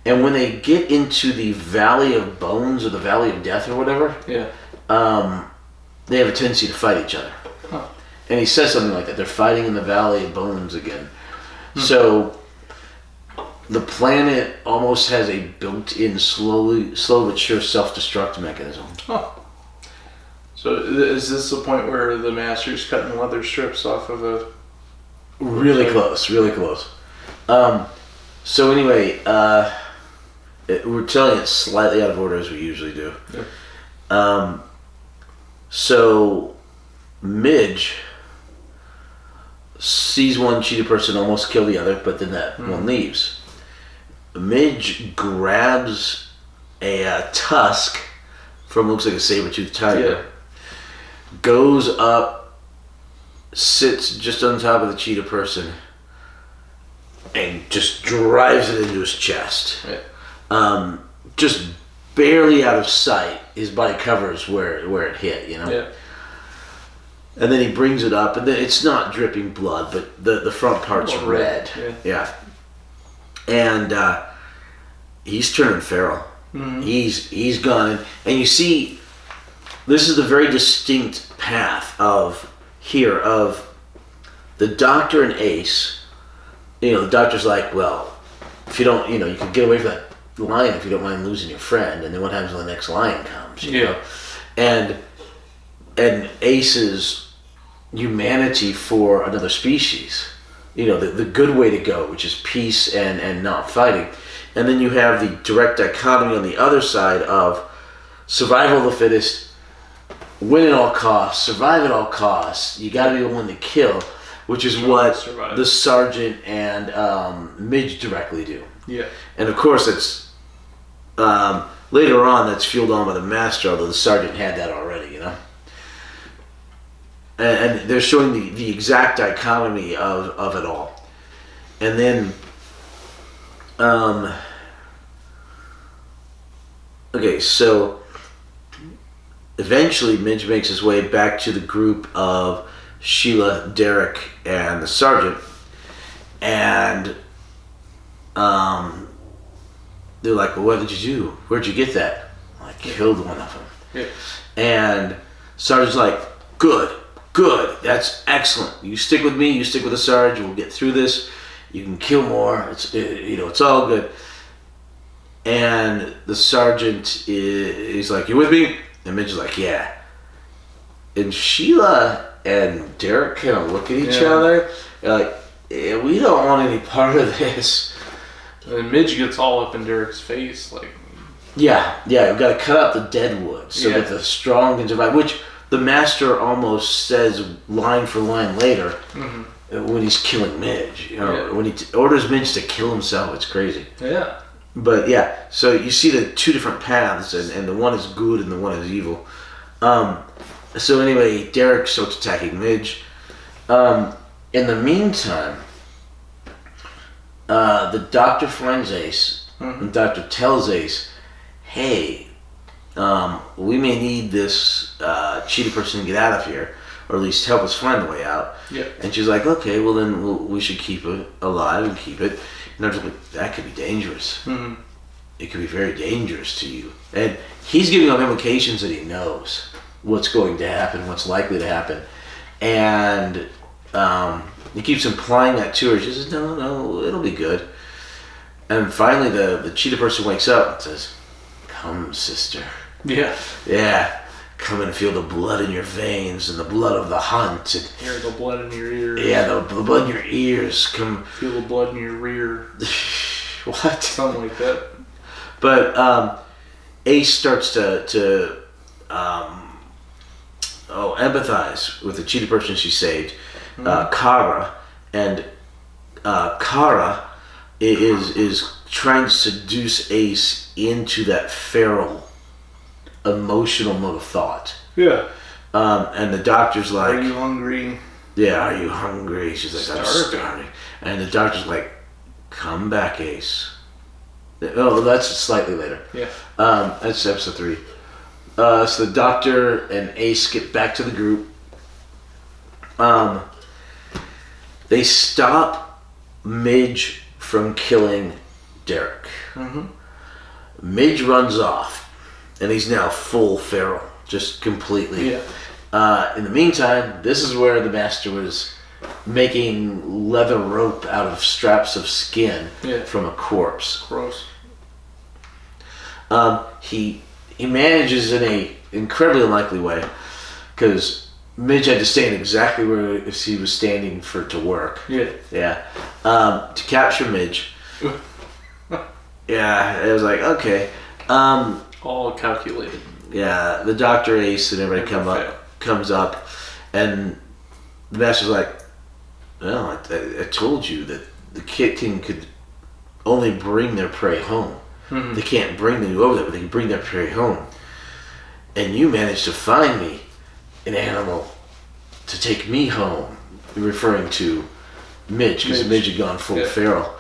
And when they get into the Valley of Bones or the Valley of Death or whatever, they have a tendency to fight each other. And he says something like that. They're fighting in the Valley of Bones again. So the planet almost has a built-in slow but sure self-destruct mechanism. So is this the point where the Master's cutting leather strips off of a... Really close. So anyway, we're telling it slightly out of order as we usually do. Yeah. So Midge sees one cheetah person almost kill the other, but then that one leaves. Midge grabs a tusk from looks like a saber-toothed tiger, goes up, sits just on top of the cheetah person, and just drives it into his chest. Yeah. Just barely out of sight. His body covers where it hit, Yeah. And then he brings it up, and then it's not dripping blood, but the front part's red. Yeah. And he's turning feral. He's gone, and you see, this is the very distinct path of the Doctor and Ace. The Doctor's like, well, if you don't, you can get away from that lion if you don't mind losing your friend, and then what happens when the next lion comes? You know? And Ace's humanity for another species, the good way to go, which is peace and not fighting. And then you have the direct dichotomy on the other side of survival of the fittest, win at all costs, survive at all costs. You got to be the one to kill. which is what survive. the sergeant and Midge directly do. Yeah. And of course, it's later on that's fueled on by the master, although the sergeant had that already, And they're showing the exact dichotomy of it all. And then, okay, so eventually Midge makes his way back to the group of Sheila, Derek, and the sergeant. And they're like, well, what did you do? Where'd you get that? I killed one of them. Yeah. And sergeant's like, good, that's excellent. You stick with me, you stick with the sergeant, we'll get through this. You can kill more. It's all good. And the sergeant he's like, you with me? And Midge is like, yeah. And Sheila and Derek kind of look at each other. They're like, we don't want any part of this. And Midge gets all up in Derek's face, like. Yeah, we've got to cut out the dead wood so that the strong can survive. Which the master almost says line for line later when he's killing Midge. When he orders Midge to kill himself, it's crazy. Yeah. But yeah, so you see the two different paths, and the one is good and the one is evil. So anyway, Derek starts attacking Midge. In the meantime, the doctor finds Ace. The doctor tells Ace, hey, we may need this cheetah person to get out of here, or at least help us find the way out. Yeah. And she's like, okay, well then we should keep it alive and keep it. And they're like, that could be dangerous. It could be very dangerous to you. And he's giving up implications that he knows what's going to happen, what's likely to happen. And he keeps implying that to her. She says, no, it'll be good. And finally the cheetah person wakes up and says, come, sister. Yeah. Yeah. Come and feel the blood in your veins and the blood of the hunt. And hear the blood in your ears. Yeah, the blood in your ears. Come. Feel the blood in your rear. What? Something like that. But Ace starts to empathize with the cheetah person she saved, Kara, and Kara is trying to seduce Ace into that feral, emotional mode of thought. Yeah. And the doctor's like, are you hungry? Yeah, are you hungry? She's like, I'm starving. And the doctor's like, come back, Ace. Oh, that's slightly later. Yeah. That's episode 3. So the doctor and Ace get back to the group. They stop Midge from killing Derek. Midge runs off, and he's now full feral, just completely. Yeah. In the meantime, this is where the master was making leather rope out of straps of skin from a corpse. Gross. He manages in a incredibly unlikely way, because Midge had to stand exactly where he was standing for it to work. Yeah. To capture Midge. Yeah, it was like, okay. All calculated. Yeah, the Dr. Ace and everybody comes up, and the master's like, well, I told you that the kitten could only bring their prey home. They can't bring you over there, but they can bring their prey home. And you managed to find me an animal to take me home, referring to Midge, because Midge had gone full feral.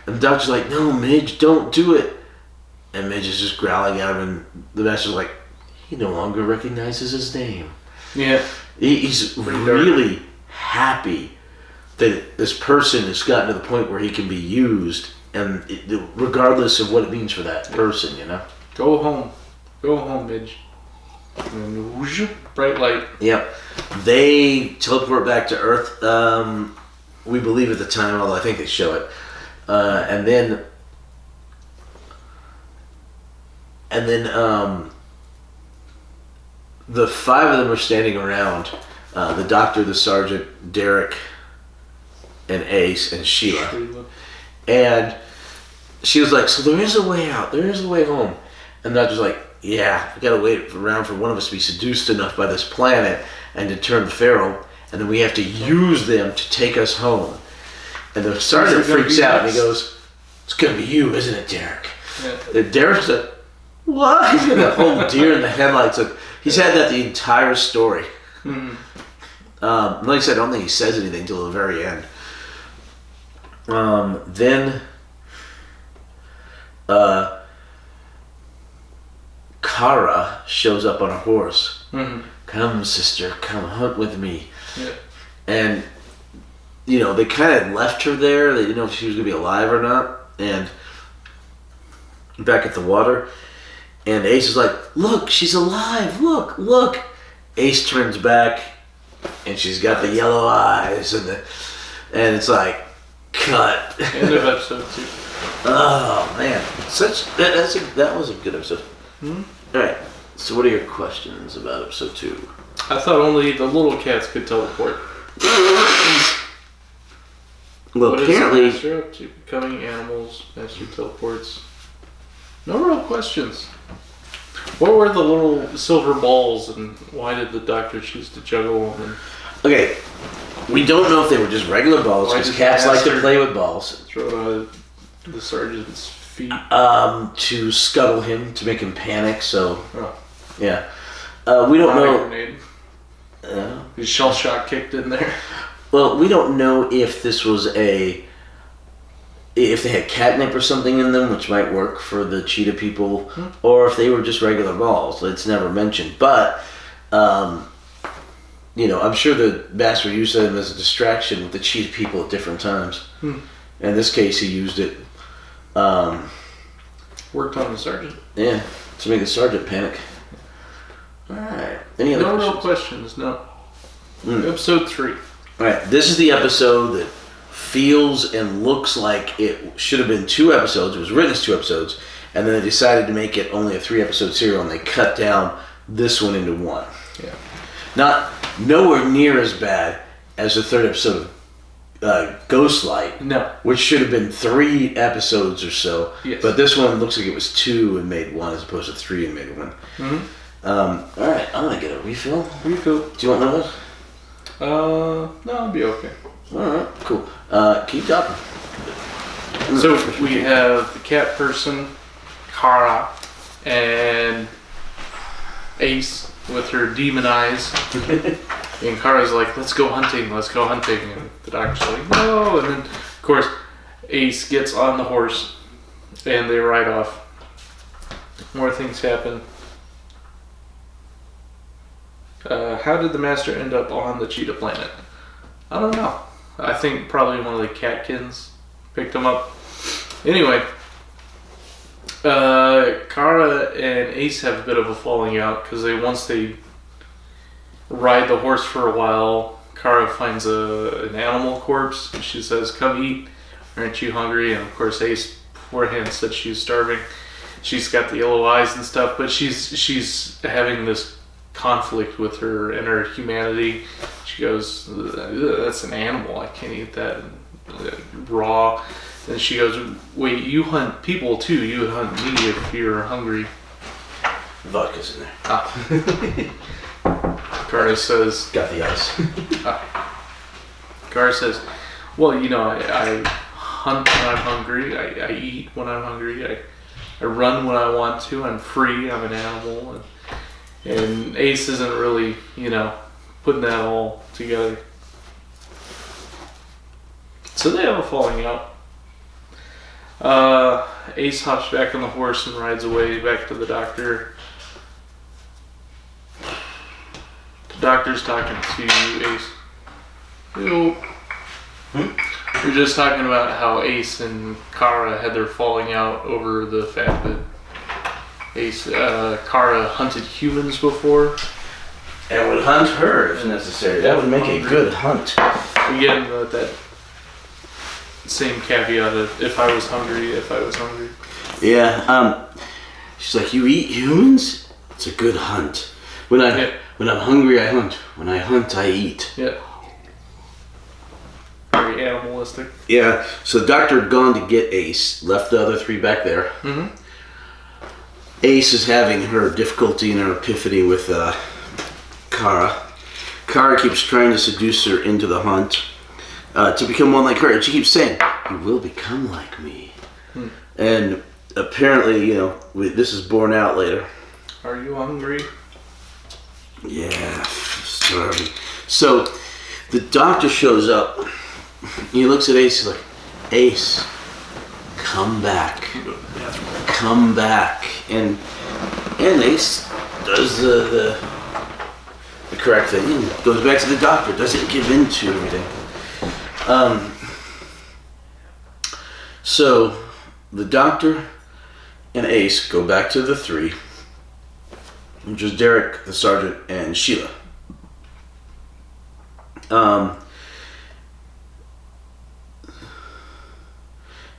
And the doctor's like, no, Midge, don't do it. And Midge is just growling at him, and the master's like, he no longer recognizes his name. Yeah. He's really happy that this person has gotten to the point where he can be used, and regardless of what it means for that person, Go home, Midge. And whoosh, bright light. Yep. They teleport back to Earth, we believe at the time, although I think they show it. And then the 5 of them are standing around, the doctor, the sergeant, Derek, and Ace, and Sheila. And she was like, so there is a way out, there is a way home. And the doctor's like, yeah, we gotta wait around for one of us to be seduced enough by this planet and to turn feral, and then we have to use them to take us home. And the sergeant freaks out and he goes, "It's gonna be you, isn't it, Derek?" Yeah. And Derek's like, "What?" He's got that whole deer in the headlights. Like, he's had that the entire story. Mm-hmm. Like I said, I don't think he says anything till the very end. Then Kara shows up on a horse. Mm-hmm. "Come, sister, come hunt with me." Yeah. And, you know, they kind of left her there. They didn't know if she was going to be alive or not. And back at the water. And Ace is like, "Look, she's alive. Look, look." Ace turns back. And she's got the yellow eyes. And it's like, cut. End of episode 2. Oh, man. That was a good episode. Mm-hmm. Alright. So what are your questions about episode 2? I thought only the little cats could teleport. Well, What apparently... is the master up to? Becoming animals, master teleports. No real questions. What were the little silver balls, and why did the doctor choose to juggle them? Okay, we don't know if they were just regular balls, Why because did cats the like to master play with balls. Throw it out of the sergeant's feet. To scuttle him, to make him panic, so... Oh. Yeah. We don't know... Grenade. His shell shock kicked in there. Well, we don't know if this was if they had catnip or something in them, which might work for the cheetah people, or if they were just regular balls. It's never mentioned. But, you know, I'm sure the master used them as a distraction with the cheetah people at different times. In this case, he used it... Worked on the sergeant. Yeah, to make the sergeant panic. Alright. Any other No questions? real questions, no. Episode 3. Alright, this is the episode that feels and looks like it should have been 2 episodes. It was written as 2 episodes, and then they decided to make it only a 3-episode serial, and they cut down this one into 1. Yeah. Nowhere near as bad as the 3rd episode of Ghostlight. No. Which should have been 3 episodes or so. Yes. But this one looks like it was 2 and made 1 as opposed to 3 and made 1. Mm-hmm. Alright, I'm gonna get a refill. Refill. Do you want one of those? No, I'll be okay. Alright, cool. Keep talking. So we have the cat person, Kara, and Ace with her demon eyes. And Kara's like, let's go hunting. And the doctor's like, no. And then, of course, Ace gets on the horse and they ride off. More things happen. How did the master end up on the cheetah planet? I don't know. I think probably one of the catkins picked him up. Anyway, Kara and Ace have a bit of a falling out because once they ride the horse for a while, Kara finds an animal corpse and she says, "Come eat, aren't you hungry?" And of course Ace beforehand said she was starving. She's got the yellow eyes and stuff, but she's having this conflict with her inner humanity. She goes, "That's an animal, I can't eat that raw." And she goes, "Wait, you hunt people too, you hunt me if you're hungry." Vodka's in there. Kara says... Got the ice. Kara says, "Well, you know, I hunt when I'm hungry, I eat when I'm hungry, I run when I want to, I'm free, I'm an animal." And Ace isn't really, you know, putting that all together. So they have a falling out. Ace hops back on the horse and rides away back to the doctor. The doctor's talking to Ace. Yo. We're just talking about how Ace and Kara had their falling out over the fact that Kara hunted humans before. And would hunt her if necessary. That would make a good hunt. Again, that same caveat of if I was hungry. Yeah, she's like, "You eat humans? It's a good hunt. When I'm hungry, I hunt. When I hunt, I eat." Yeah. Very animalistic. Yeah, so the doctor had gone to get Ace, left the other 3 back there. Mm-hmm. Ace is having her difficulty and her epiphany with Kara. Kara keeps trying to seduce her into the hunt to become one like her. And she keeps saying, "You will become like me." And apparently, this is borne out later. Are you hungry? Yeah, starving. So the doctor shows up. He looks at Ace. He's like, "Ace, come back. Come back." And Ace does the correct thing and goes back to the doctor. Doesn't give in to everything. So the doctor and Ace go back to the three, which is Derek, the sergeant, and Sheila.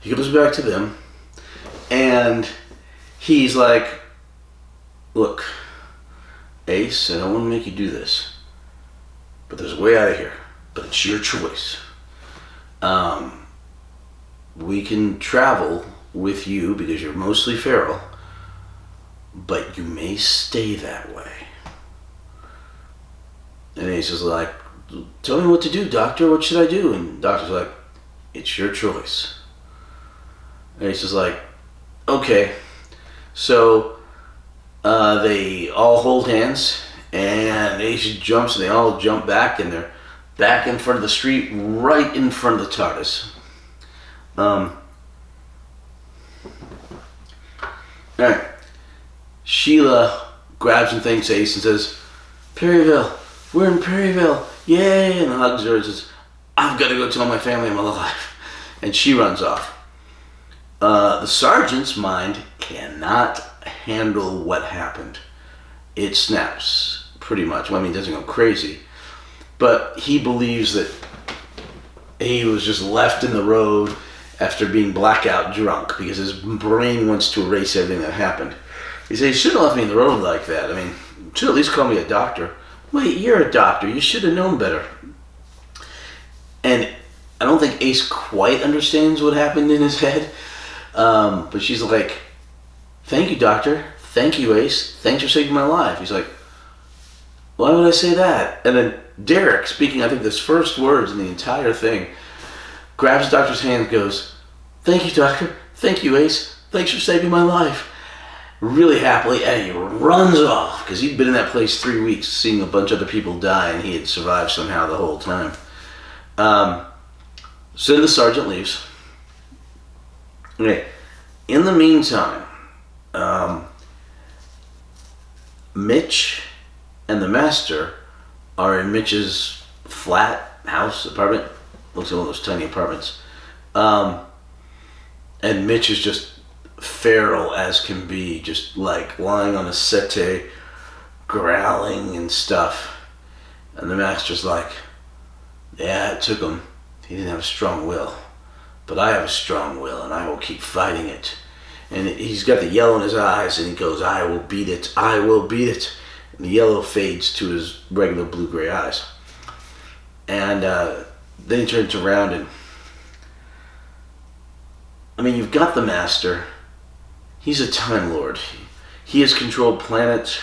He goes back to them, and he's like, "Look, Ace, I don't want to make you do this, but there's a way out of here, but it's your choice. We can travel with you because you're mostly feral, but you may stay that way." And Ace is like, "Tell me what to do, doctor. What should I do?" And the doctor's like, "It's your choice." And Ace is like, "Okay." So they all hold hands, and Ace jumps, and they all jump back, and they're back in front of the street, right in front of the TARDIS. Alright. Sheila grabs and thanks Ace and says, "Perryville, we're in Perryville, yay!" and hugs her and says, "I've got to go tell my family I'm alive." And she runs off. The sergeant's mind cannot handle what happened. It snaps, pretty much. Well, I mean, it doesn't go crazy. But he believes that he was just left in the road after being blackout drunk because his brain wants to erase everything that happened. He says, "You shouldn't have left me in the road like that. I mean, you should at least call me a doctor." "Wait, you're a doctor. You should have known better." And I don't think Ace quite understands what happened in his head. But she's like, "Thank you, doctor. Thank you, Ace. Thanks for saving my life." He's like, "Why would I say that?" And then Derek, speaking, I think, his first words in the entire thing, grabs the doctor's hand and goes, "Thank you, doctor. Thank you, Ace. Thanks for saving my life." Really happily, and he runs off, because he'd been in that place 3 weeks, seeing a bunch of other people die, and he had survived somehow the whole time. So then the sergeant leaves. Okay. In the meantime, Mitch and the master are in Mitch's flat house, apartment. Looks like one of those tiny apartments. And Mitch is just feral as can be, just like lying on a settee, growling and stuff. And the master's like, "Yeah, it took him. He didn't have a strong will. But I have a strong will, and I will keep fighting it." And he's got the yellow in his eyes, and he goes, "I will beat it. I will beat it." And the yellow fades to his regular blue-gray eyes. And then he turns around, and I mean, you've got the master. He's a Time Lord. He has controlled planets.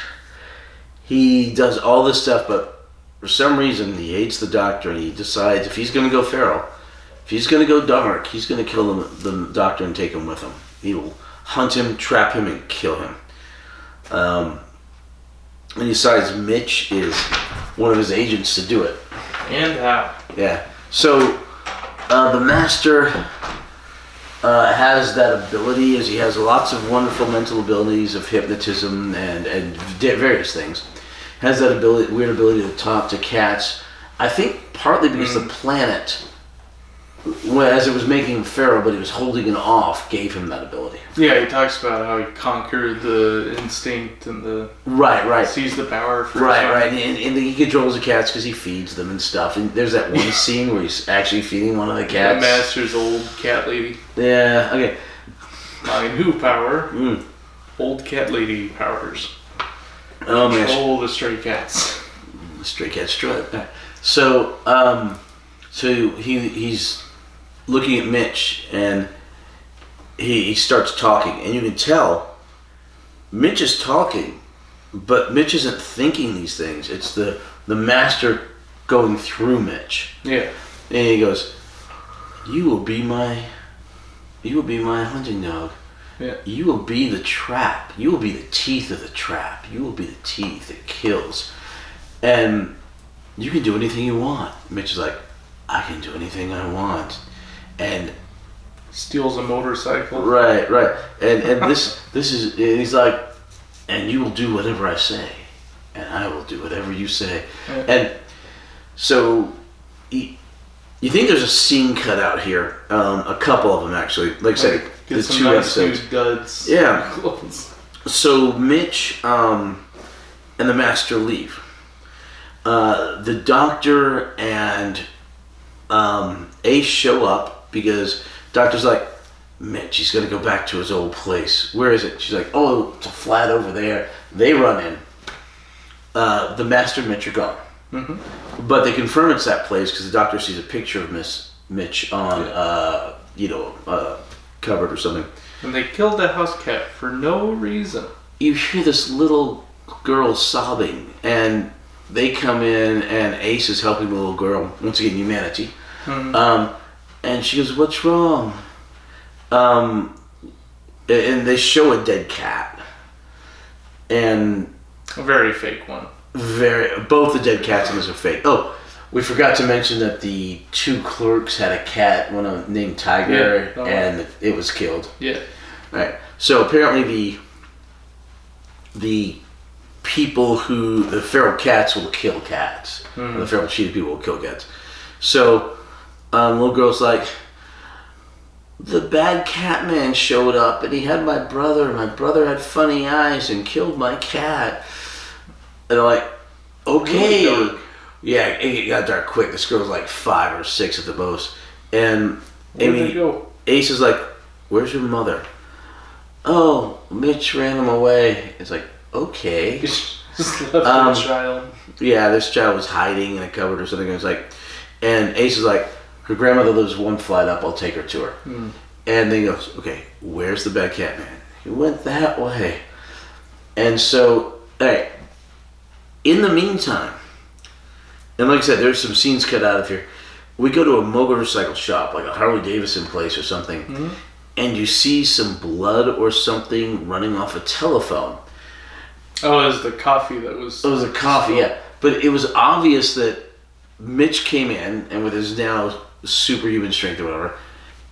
He does all this stuff, but for some reason, he hates the doctor, and he decides if he's going to go feral, if he's going to go dark, he's going to kill the doctor and take him with him. He will hunt him, trap him, and kill him. And he decides Mitch is one of his agents to do it. And how? Yeah. So the master has that ability, as he has lots of wonderful mental abilities of hypnotism and various things. Has that ability, weird ability to talk to cats. I think partly because the planet, as it was making him feral, but he was holding it off, gave him that ability. Yeah, he talks about how he conquered the instinct and the right sees the power for right, and he controls the cats because he feeds them and stuff. And there's that one scene where he's actually feeding one of the cats. The master's old cat lady. Yeah. Okay. Mine who power? Old cat lady powers. Oh man. Control the stray cats. The stray cats strut. So he's looking at Mitch, and he starts talking, and you can tell Mitch is talking, but Mitch isn't thinking these things. It's the master going through Mitch. Yeah. And he goes, You will be my hunting dog. Yeah. You will be the trap. You will be the teeth of the trap. You will be the teeth that kills. And you can do anything you want. Mitch is like, I can do anything I want. And steals a motorcycle. Right. And this is, and he's like, and you will do whatever I say. And I will do whatever you say. Yeah. And so you think there's a scene cut out here. A couple of them, actually. Like I said, the two nice episodes. Duds. Yeah. So Mitch and the Master leave. The Doctor and Ace show up because Doctor's like, Mitch, he's going to go back to his old place. Where is it? She's like, oh, it's a flat over there. They run in. The Master and Mitch are gone. Mm-hmm. But they confirm it's that place because the Doctor sees a picture of Mitch on, cupboard or something. And they killed the house cat for no reason. You hear this little girl sobbing, and they come in, and Ace is helping the little girl. Once again, humanity. Mm-hmm. And she goes, what's wrong? And they show a dead cat. And a very fake one. Both the dead cats in this are fake. Oh, we forgot to mention that the two clerks had a cat, one named Tiger, and it was killed. Yeah. Right. So apparently the people the feral cats will kill cats. Mm. The feral cheetah people will kill cats. So little girl's like, the bad cat man showed up and he had my brother. My brother had funny eyes and killed my cat. And they're like, okay. Really? Yeah, it got dark quick. This girl's like 5 or 6 at the most. And Ace is like, where's your mother? Oh, Mitch ran him away. It's like, okay. Just left the child. Yeah, this child was hiding in a cupboard or something. It was like, and Ace is like, her grandmother lives one flight up. I'll take her to her. Mm. And then he goes, okay, where's the bad cat man? He went that way. And so, hey, in the meantime, and like I said, there's some scenes cut out of here. We go to a motorcycle shop, like a Harley Davidson place or something, mm-hmm. and you see some blood or something running off a telephone. Oh, it was the coffee that was... It was the coffee, yeah. But it was obvious that Mitch came in, and with his now superhuman strength or whatever,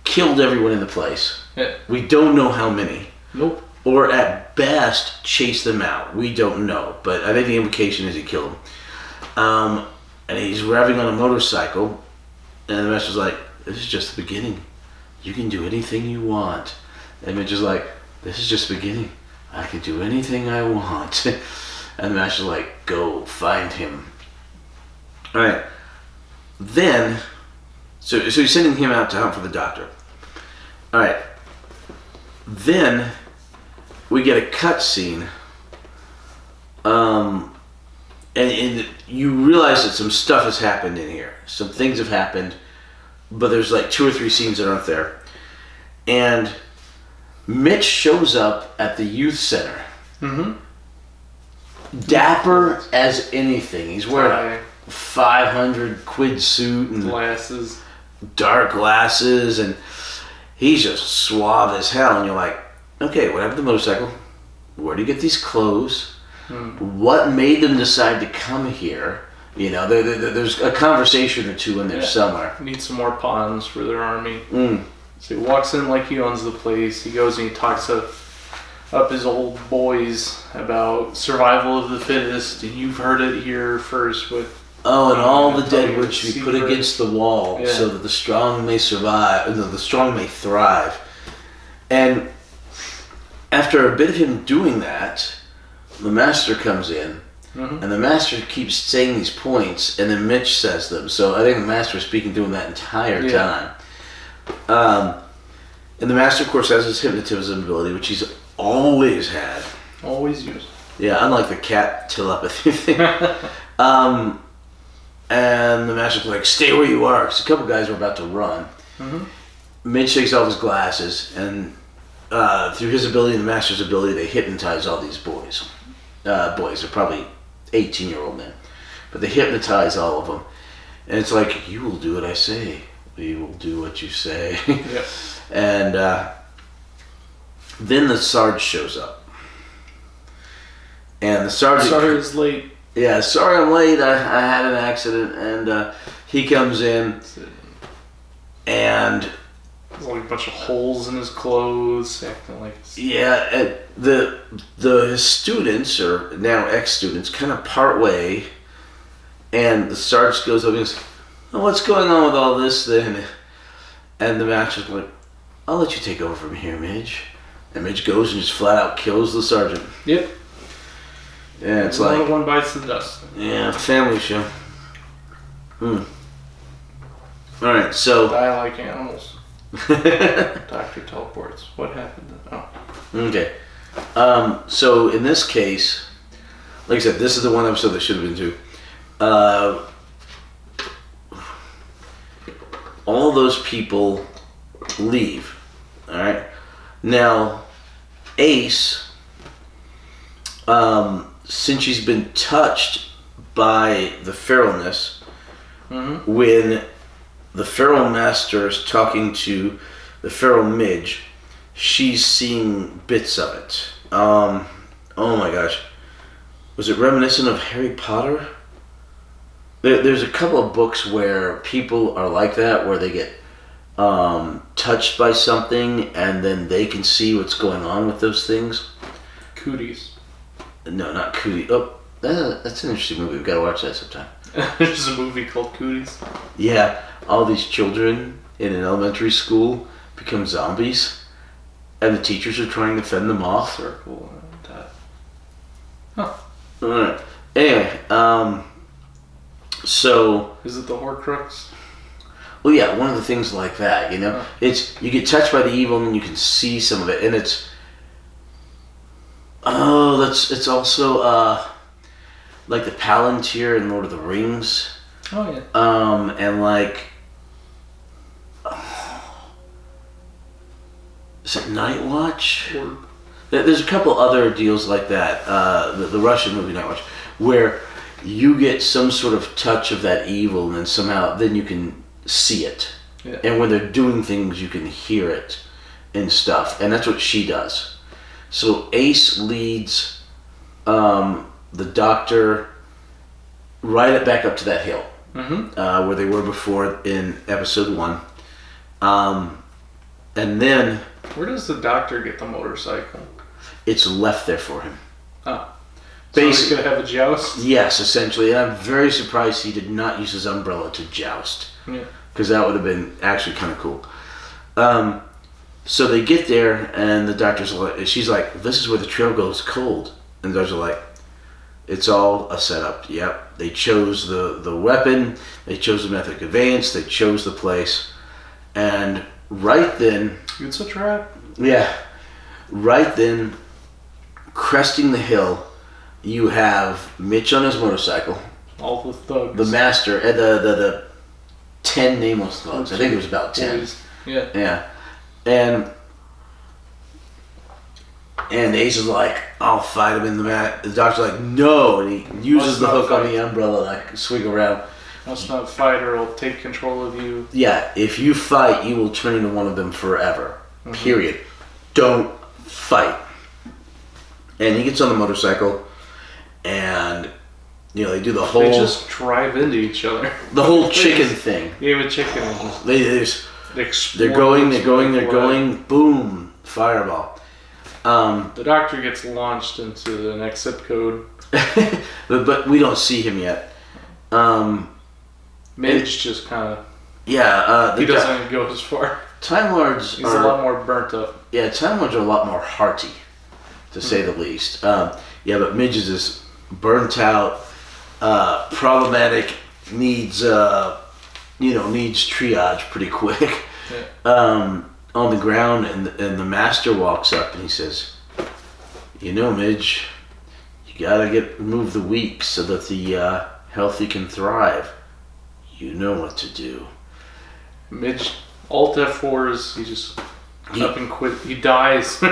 killed everyone in the place. Yeah. We don't know how many. Nope. Or at best, chased them out. We don't know. But I think the implication is he killed them. And he's revving on a motorcycle, and the Master's like, this is just the beginning. You can do anything you want. And Mitch is like, this is just the beginning. I can do anything I want. And the Master's like, go find him. Alright. Then, so he's sending him out to hunt for the Doctor. Alright. Then, we get a cutscene. And you realize that some stuff has happened in here. Some things have happened, but there's like 2 or 3 scenes that aren't there. And Mitch shows up at the youth center. Mm-hmm. Dapper as anything. He's wearing a 500 quid suit and glasses, dark glasses, and he's just suave as hell. And you're like, okay, what happened to the motorcycle? Where do you get these clothes? What made them decide to come here? You know, there's a conversation or two in there somewhere. Need some more pawns for their army. Mm. So he walks in like he owns the place. He goes and he talks up his old boys about survival of the fittest, and you've heard it here first with... Oh, and all the dead wood should be put against the wall so that the strong may survive, the strong may thrive. And after a bit of him doing that, the Master comes in, mm-hmm. and the Master keeps saying these points, and then Mitch says them. So I think the Master is speaking to him that entire time. And the Master, of course, has his hypnotism ability, which he's always had. Always used. Yeah, unlike the cat telepathy thing. And the Master's like, stay where you are, because a couple guys were about to run. Mm-hmm. Mitch takes off his glasses, and through his ability and the Master's ability, they hypnotize all these boys. They're probably 18-year-old men. But they hypnotize all of them. And it's like, you will do what I say. We will do what you say. Yeah. And then the Sarge shows up. And the Sergeant... Sorry it's late. Yeah, sorry I'm late. I had an accident. And he comes in. And... There's like a bunch of holes in his clothes, acting like... Yeah, and the students, or now ex-students, kind of part way. And the Sergeant goes up and goes, oh, what's going on with all this then? And the master's like, I'll let you take over from here, Midge. And Midge goes and just flat out kills the Sergeant. Yep. Yeah, it's like... one bites the dust. Yeah, family show. Alright, so... Die like animals. Doctor teleports. What happened then? Oh. Okay. So in this case, like I said, this is the one episode that should have been two. All those people leave. Alright? Now, Ace, since she's been touched by the feralness, when the feral master is talking to the feral Midge, she's seeing bits of it. Oh my gosh. Was it reminiscent of Harry Potter? There's a couple of books where people are like that, where they get touched by something and then they can see what's going on with those things. Cooties. No, not Cootie. Oh, that's an interesting movie. We've got to watch that sometime. There's a movie called Cooties. Yeah, all these children in an elementary school become zombies, and the teachers are trying to fend them off. Circle and that. Huh. Alright. Anyway, so... Is it the Horcrux? Well, yeah, one of the things like that, you know? Huh. It's, you get touched by the evil and then you can see some of it, and it's... Oh, it's also, like the Palantir in Lord of the Rings. Oh, yeah. And like... Is it Night Watch? Or... There's a couple other deals like that. The Russian movie Night Watch, where you get some sort of touch of that evil, and then somehow then you can see it. Yeah. And when they're doing things, you can hear it and stuff. And that's what she does. So Ace leads the Doctor right back up to that hill, where they were before in episode 1. And then... Where does the Doctor get the motorcycle? It's left there for him. Oh. So he's going to have a joust? Yes, essentially. And I'm very surprised he did not use his umbrella to joust. Yeah. Because that would have been actually kind of cool. So they get there, and the Doctor's like, she's like, this is where the trail goes cold. And the Doctor's like, it's all a setup. Yep. They chose the weapon. They chose the method of conveyance. They chose the place. And right then... It's a trap. Yeah. Right then, cresting the hill, you have Mitch on his motorcycle. All the thugs. The master, and the 10 nameless thugs. I think it was about 10. Yeah. Yeah. And Ace is like, I'll fight him in the mat. The Doctor's like, no. And he uses the hook on the umbrella, like, swing around. Must not fight or I'll take control of you. Yeah, if you fight, you will turn into one of them forever. Period. Don't fight. And he gets on the motorcycle, and, you know, they do the whole... They just drive into each other. The whole chicken thing. Game of chicken. And just they're going, boom, fireball. The Doctor gets launched into the next zip code. but we don't see him yet. Midge just kind of... Yeah. He doesn't go as far. Time Lords He's a lot more burnt up. Yeah, Time Lords are a lot more hearty, to say the least. Yeah, but Midge is this burnt out, problematic, needs triage pretty quick. Yeah. On the ground, and the Master walks up and he says, you know, Midge, you gotta remove the weak so that the healthy can thrive. You know what to do. Midge, Alt F4s, he just up and quit. He dies.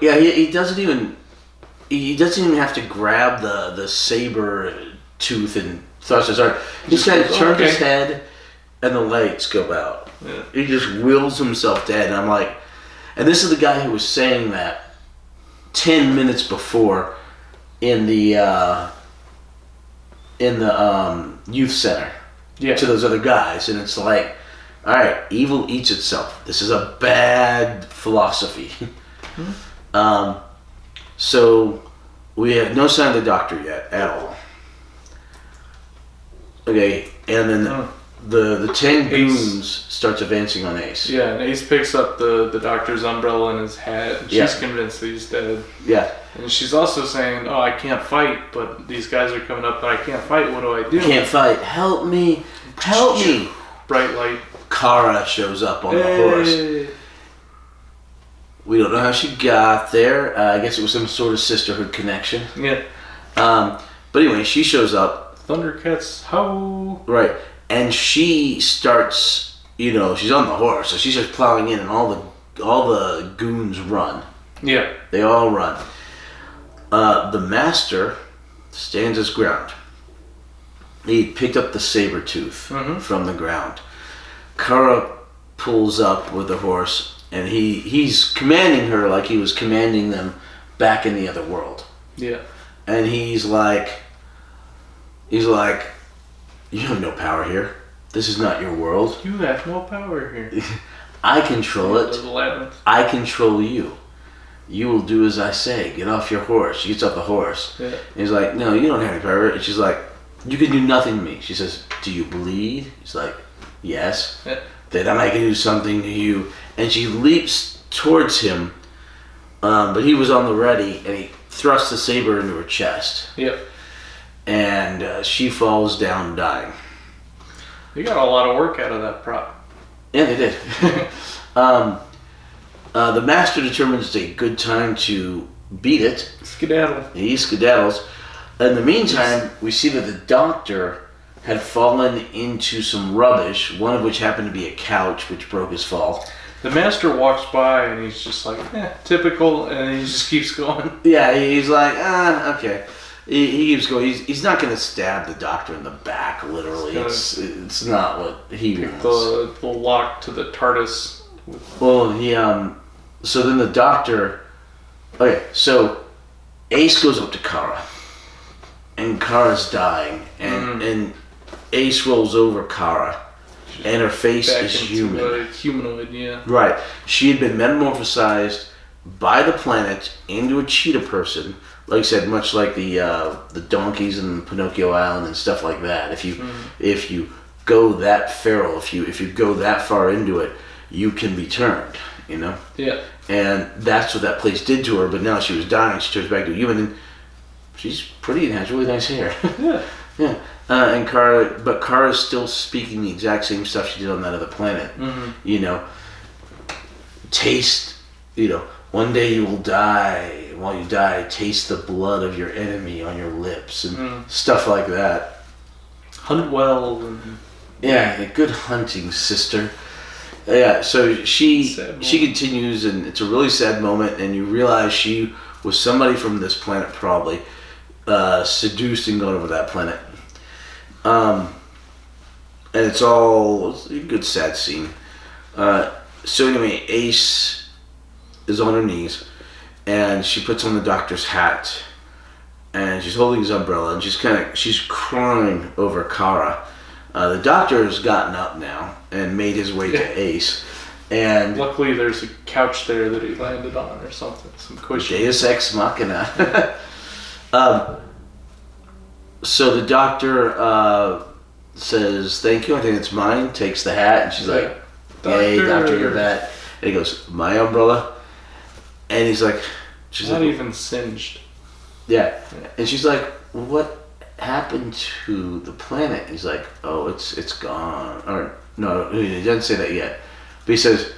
Yeah, he doesn't even have to grab the saber tooth and thrust his arm. He just kind of goes, turned okay. his head, and the lights go out. Yeah. He just wills himself dead, and I'm like, and this is the guy who was saying that 10 minutes before in the youth center to those other guys, and it's like, all right, evil eats itself. This is a bad philosophy. So we have no sign of the doctor yet at all. Okay, and then the 10 goons starts advancing on Ace. Yeah, and Ace picks up the doctor's umbrella and his hat, and she's convinced that he's dead. Yeah. And she's also saying, I can't fight, but these guys are coming up, but I can't fight, what do I do? Can't fight. Help me. Help me. Bright light. Kara shows up on the horse. We don't know how she got there. I guess it was some sort of sisterhood connection. Yeah. But anyway, she shows up. Thundercats, ho! Right. And she starts, she's on the horse, so she starts plowing in, and all the goons run. Yeah. They all run. The master stands his ground. He picked up the saber tooth from the ground. Kara pulls up with the horse, and he's commanding her like he was commanding them back in the other world. Yeah. And he's like, you have no power here. This is not your world. You have no power here. I control it. I control you. You will do as I say. Get off your horse. She gets off the horse. Yeah. And he's like, no, you don't have any power. And she's like, you can do nothing to me. She says, do you bleed? He's like, yes. Yeah. Then I can do something to you. And she leaps towards him, but he was on the ready, and he thrusts the saber into her chest. Yep. And she falls down dying. They got a lot of work out of that prop. Yeah, they did. The master determines it's a good time to beat it. Skedaddle. He skedaddles. In the meantime, we see that the doctor had fallen into some rubbish, one of which happened to be a couch, which broke his fall. The master walks by, and he's just like, typical, and he just keeps going. Yeah, he's like, okay. He keeps going. He's not going to stab the doctor in the back, literally. It's not what he wants. The lock to the TARDIS. Well, so then the doctor... Okay, so Ace goes up to Kara. And Kara's dying. And Ace rolls over Kara. And her face is human. Humanoid, yeah. Right. She had been metamorphosized by the planet into a cheetah person. Like I said, much like the donkeys in Pinocchio Island and stuff like that. If you go that feral, if you go that far into it, you can be turned. Yeah. And that's what that place did to her. But now she was dying. She turns back to a human, and she's pretty and has really nice hair. Yeah. Yeah. And Kara's still speaking the exact same stuff she did on that other planet. Taste. One day you will die. While you die, taste the blood of your enemy on your lips and stuff like that. Hunt well. Yeah, good hunting, sister. Yeah, so she continues, and it's a really sad moment, and you realize she was somebody from this planet, probably, seduced and gone over that planet. And it's a good sad scene. So anyway, Ace is on her knees, and she puts on the doctor's hat, and she's holding his umbrella, and she's crying over Kara. The doctor has gotten up now and made his way to Ace, and luckily there's a couch there that he landed on or something, some cushion. Deus Ex Machina. So the doctor says, "Thank you. I think it's mine." Takes the hat, and she's like, "Yay, doctor, you're that." And he goes, "My umbrella," and he's like, "She's not even singed." Yeah, and she's like, "What happened to the planet?" And he's like, "Oh, it's gone." Or no, he doesn't say that yet, but he says,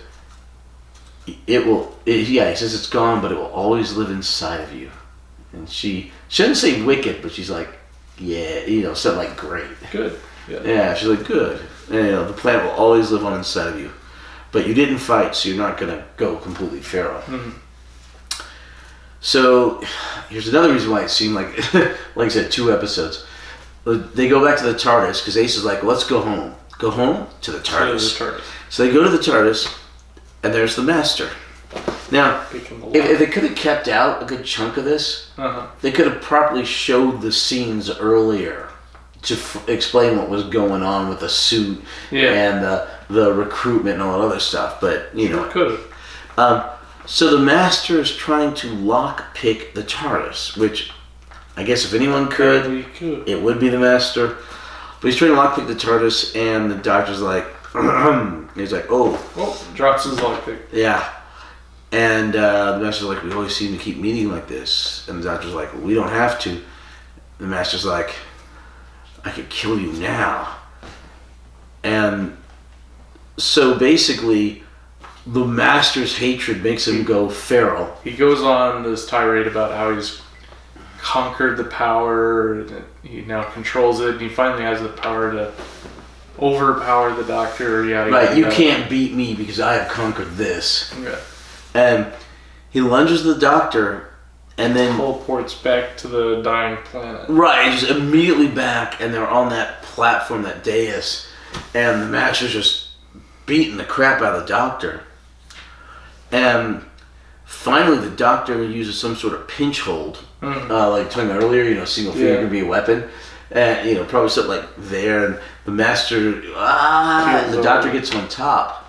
"It will." He says it's gone, but it will always live inside of you. And she didn't say wicked, but she's like, "Yeah," something like great. Good. Yeah. Yeah, she's like, good. And, the planet will always live on inside of you. But you didn't fight, so you're not going to go completely feral. Mm-hmm. So, here's another reason why it seemed like, like I said, 2 episodes. they go back to the TARDIS because Ace is like, let's go home. Go home to the TARDIS. So they go to the TARDIS, and there's the Master. Now, if they could have kept out a good chunk of this, they could have properly showed the scenes earlier to explain what was going on with the suit and the recruitment and all that other stuff. But, you know. Could have. So the Master is trying to lockpick the TARDIS, which I guess if anyone could, it would be the Master. But he's trying to lockpick the TARDIS, and the Doctor's like, he's like, oh, drops his lockpick. Yeah. And the Master's like, we always seem to keep meeting like this. And the Doctor's like, we don't have to. The Master's like, I could kill you now. And so basically, the Master's hatred makes him go feral. He goes on this tirade about how he's conquered the power, and he now controls it, and he finally has the power to overpower the Doctor. Right, you can't beat me because I have conquered this. Yeah. And he lunges the Doctor, and then teleports back to the dying planet. Right, just immediately back, and they're on that platform, that dais, and the Master's just beating the crap out of the Doctor. And finally, the Doctor uses some sort of pinch hold, like talking about earlier. Single finger can be a weapon, and probably something like there. And the Master, and the Doctor gets on top.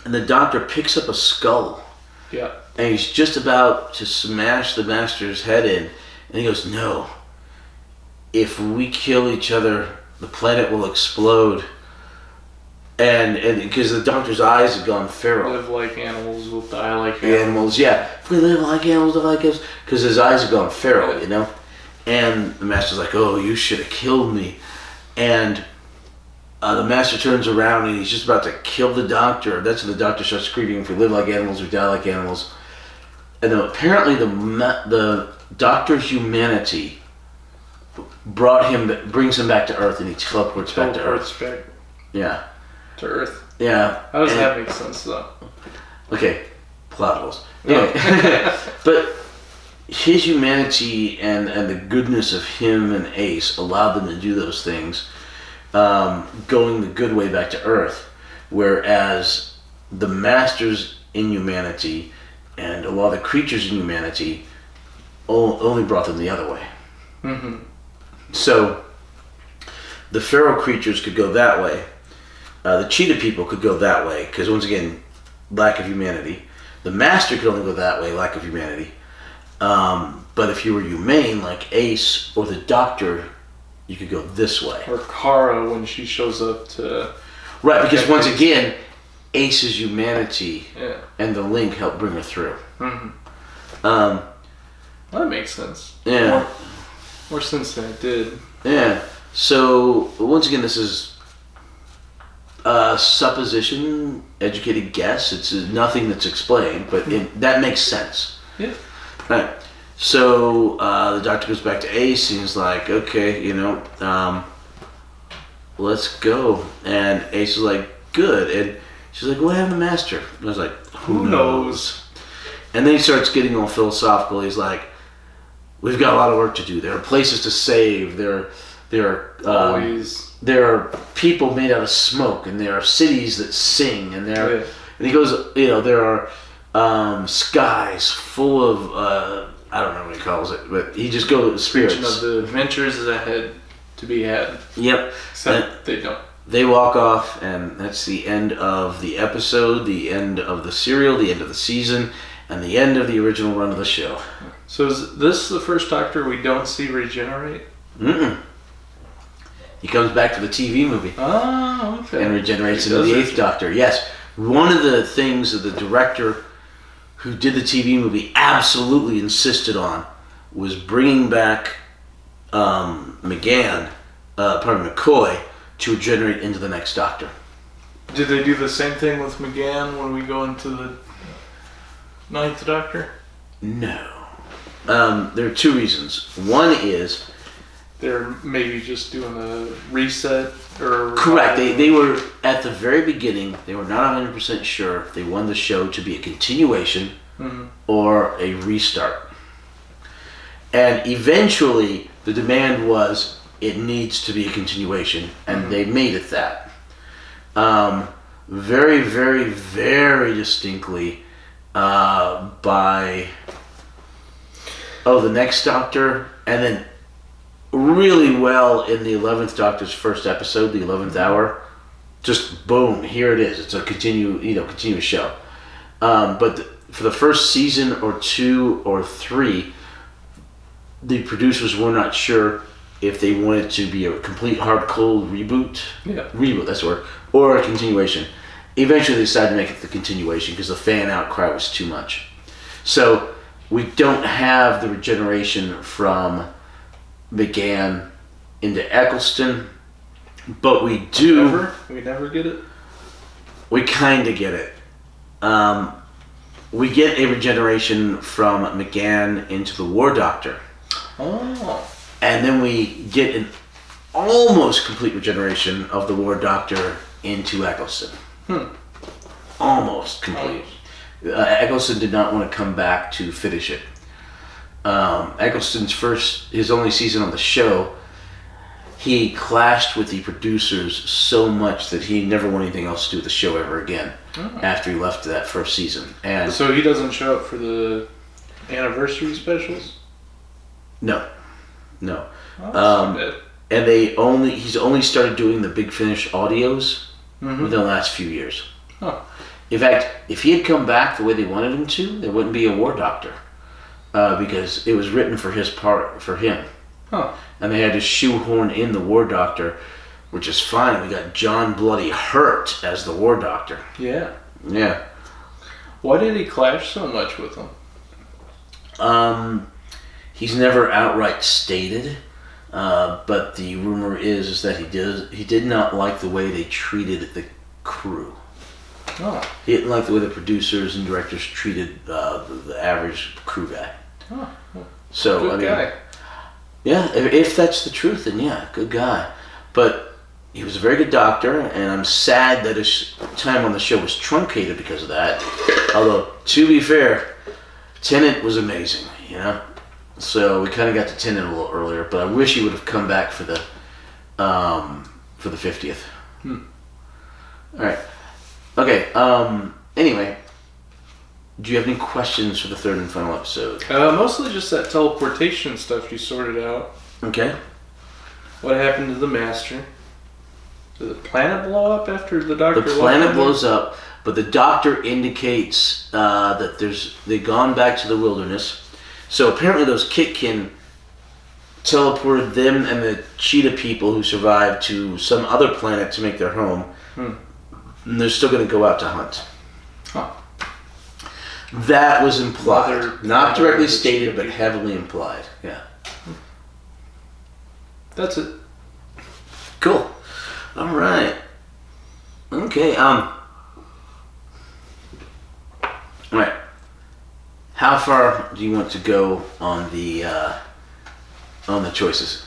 And the Doctor picks up a skull. Yeah. And he's just about to smash the Master's head in. And he goes, no. If we kill each other, the planet will explode. And because the Doctor's eyes have gone feral. Live like animals, will die like animals. Yeah. If we live like animals, die like us. Because his eyes have gone feral, And the Master's like, oh, you should have killed me. And the Master turns around and he's just about to kill the Doctor. That's when the Doctor starts screaming, if we live like animals, we die like animals. And then apparently the Doctor's humanity brings him back to Earth, and he teleports back to Earth. Yeah. To Earth. Yeah. How does that make sense, though? Okay. Plot holes. Anyway. But his humanity and the goodness of him and Ace allowed them to do those things. Going the good way back to Earth, whereas the Master's inhumanity and a lot of the creatures in humanity only brought them the other way. Mm-hmm. So the feral creatures could go that way. The cheetah people could go that way, because once again, lack of humanity. The Master could only go that way, lack of humanity. But if you were humane, like Ace or the Doctor, you could go this way. Or Kara when she shows up to... Right, because once again, Ace's humanity and the link helped bring her through. Mm-hmm. That makes sense. Yeah. More sense than it did. Yeah. So, once again, this is supposition, educated guess. It's nothing that's explained, but that makes sense. Yeah. Right. So the Doctor goes back to Ace and he's like, okay, let's go. And Ace is like, good. And she's like, what happened to Master? And I was like, who knows? And then he starts getting all philosophical. He's like, we've got a lot of work to do. There are places to save. There are people made out of smoke, and there are cities that sing, and and he goes, there are skies full of I don't know what he calls it, but he just goes with spirits. Of the adventures is ahead to be had. Yep. Except they don't. They walk off, and that's the end of the episode, the end of the serial, the end of the season, and the end of the original run of the show. So is this the first Doctor we don't see regenerate? Mm-mm. He comes back to the TV movie. Oh, okay. And regenerates into the 8th Doctor. Yes. One of the things that the director who did the TV movie absolutely insisted on was bringing back McCoy to regenerate into the next Doctor. Did they do the same thing with McGann when we go into the 9th Doctor? No. There are two reasons. One is... they're maybe just doing a reset or... Correct. They were, at the very beginning, they were not 100% sure if they wanted the show to be a continuation or a restart. And eventually, the demand was, it needs to be a continuation, and they made it that. Very, very, very distinctly by the next Doctor, and then really well in the 11th Doctor's first episode, the 11th hour. Just boom, here it is. It's a continuous show. But for the first season or 2 or 3, the producers were not sure if they wanted to be a complete hard cold reboot. Yeah. Reboot, that's the word. Or a continuation. Eventually they decided to make it the continuation because the fan outcry was too much. So we don't have the regeneration from McGann into Eccleston, but we do. We never get it? We kind of get it. We get a regeneration from McGann into the War Doctor. Oh. And then we get an almost complete regeneration of the War Doctor into Eccleston. Almost complete. Eccleston did not want to come back to finish it. Eccleston's his only season on the show, he clashed with the producers so much that he never wanted anything else to do with the show ever again after he left that first season. And so he doesn't show up for the anniversary specials? No. Oh, and he's only started doing the Big Finish audios within the last few years. Oh. In fact, if he had come back the way they wanted him to, there wouldn't be a War Doctor. Because it was written for him. Huh. And they had to shoehorn in the War Doctor, which is fine. We got John Bloody Hurt as the War Doctor. Yeah. Yeah. Why did he clash so much with him? He's never outright stated, but the rumor is that he did not like the way they treated the crew. Oh. He didn't like the way the producers and directors treated the average crew guy. Oh. Well, So good guy. Yeah, if that's the truth, then yeah, good guy. But he was a very good doctor, and I'm sad that his time on the show was truncated because of that. Although, to be fair, Tennant was amazing, So we kind of got to Tennant a little earlier, but I wish he would have come back for the 50th. All right. Okay. Anyway, do you have any questions for the third and final episode? Mostly just that teleportation stuff you sorted out. Okay. What happened to the Master? Did the planet blow up after the Doctor? The planet blows up, but the Doctor indicates that they've gone back to the wilderness. So apparently those Kitkin teleported them and the cheetah people who survived to some other planet to make their home. And they're still going to go out to hunt. Huh. That was implied. Not directly stated, but heavily implied. Yeah. That's it. Cool. All right. Okay. All right. How far do you want to go on the choices?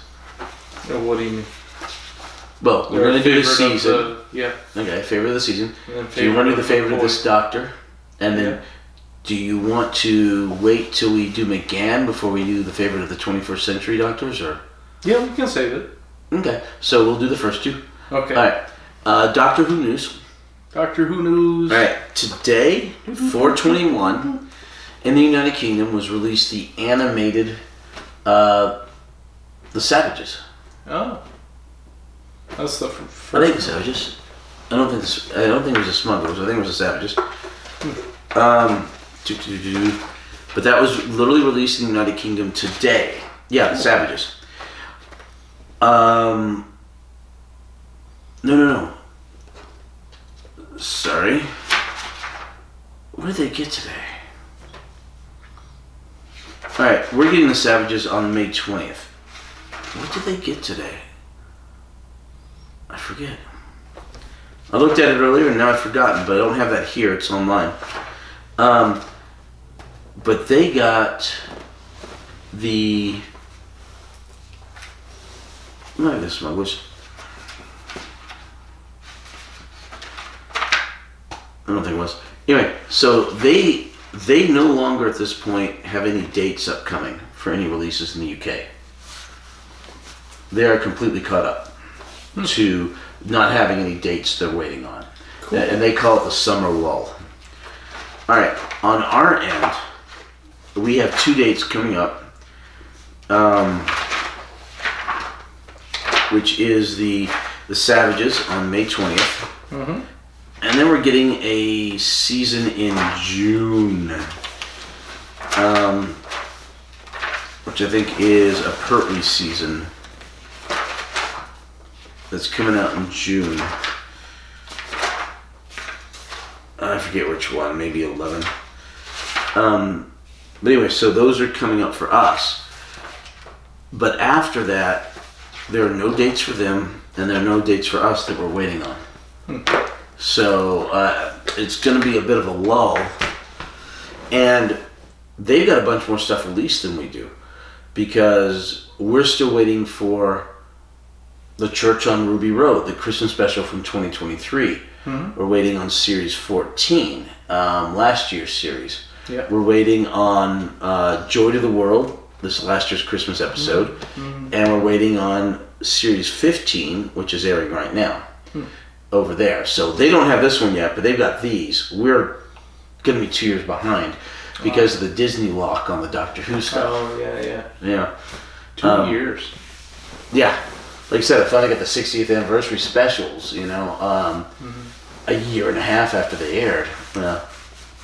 What do you mean? Well, we're going to do the season. Yeah. Okay, favorite of the season. Do you want to do the favorite of this Doctor? And then, do you want to wait till we do McGann before we do the favorite of the 21st century Doctors, or? Yeah, we can save it. Okay, so we'll do the first two. Okay. All right. Doctor Who news. Doctor Who news. All right. Today, 4/21, in the United Kingdom was released the animated, The Savages. Oh. That's the first. I think the Savages. I don't think it was the Smugglers. I think it was the Savages. But that was literally released in the United Kingdom today. Yeah, the Savages. No. Sorry. What did they get today? Alright, we're getting the Savages on May 20th. What did they get today? I forget. I looked at it earlier and now I've forgotten, but I don't have that here. It's online. But they got the... Not the Smugglers. I don't think it was. Anyway, so they no longer at this point have any dates upcoming for any releases in the UK. they are completely caught up to not having any dates they're waiting on. Cool. And they call it the summer lull. All right, on our end, we have 2 dates coming up, which is the Savages on May 20th. Mm-hmm. And then we're getting a season in June, which I think is a Pertwee season that's coming out in June. I forget which one, maybe 11. But anyway, so those are coming up for us. But after that, there are no dates for them, and there are no dates for us that we're waiting on. So it's going to be a bit of a lull. And they've got a bunch more stuff released than we do, because we're still waiting for The Church on Ruby Road, the Christmas special from 2023. Mm-hmm. We're waiting on Series 14, last year's series. Yeah. We're waiting on Joy to the World, this last year's Christmas episode. Mm-hmm. And we're waiting on Series 15, which is airing right now, over there. So they don't have this one yet, but they've got these. We're going to be 2 years behind because of the Disney lock on the Doctor Who stuff. Oh, yeah. Yeah. 2 years. Yeah. Like I said, I finally got the 60th anniversary specials, a year and a half after they aired. Well,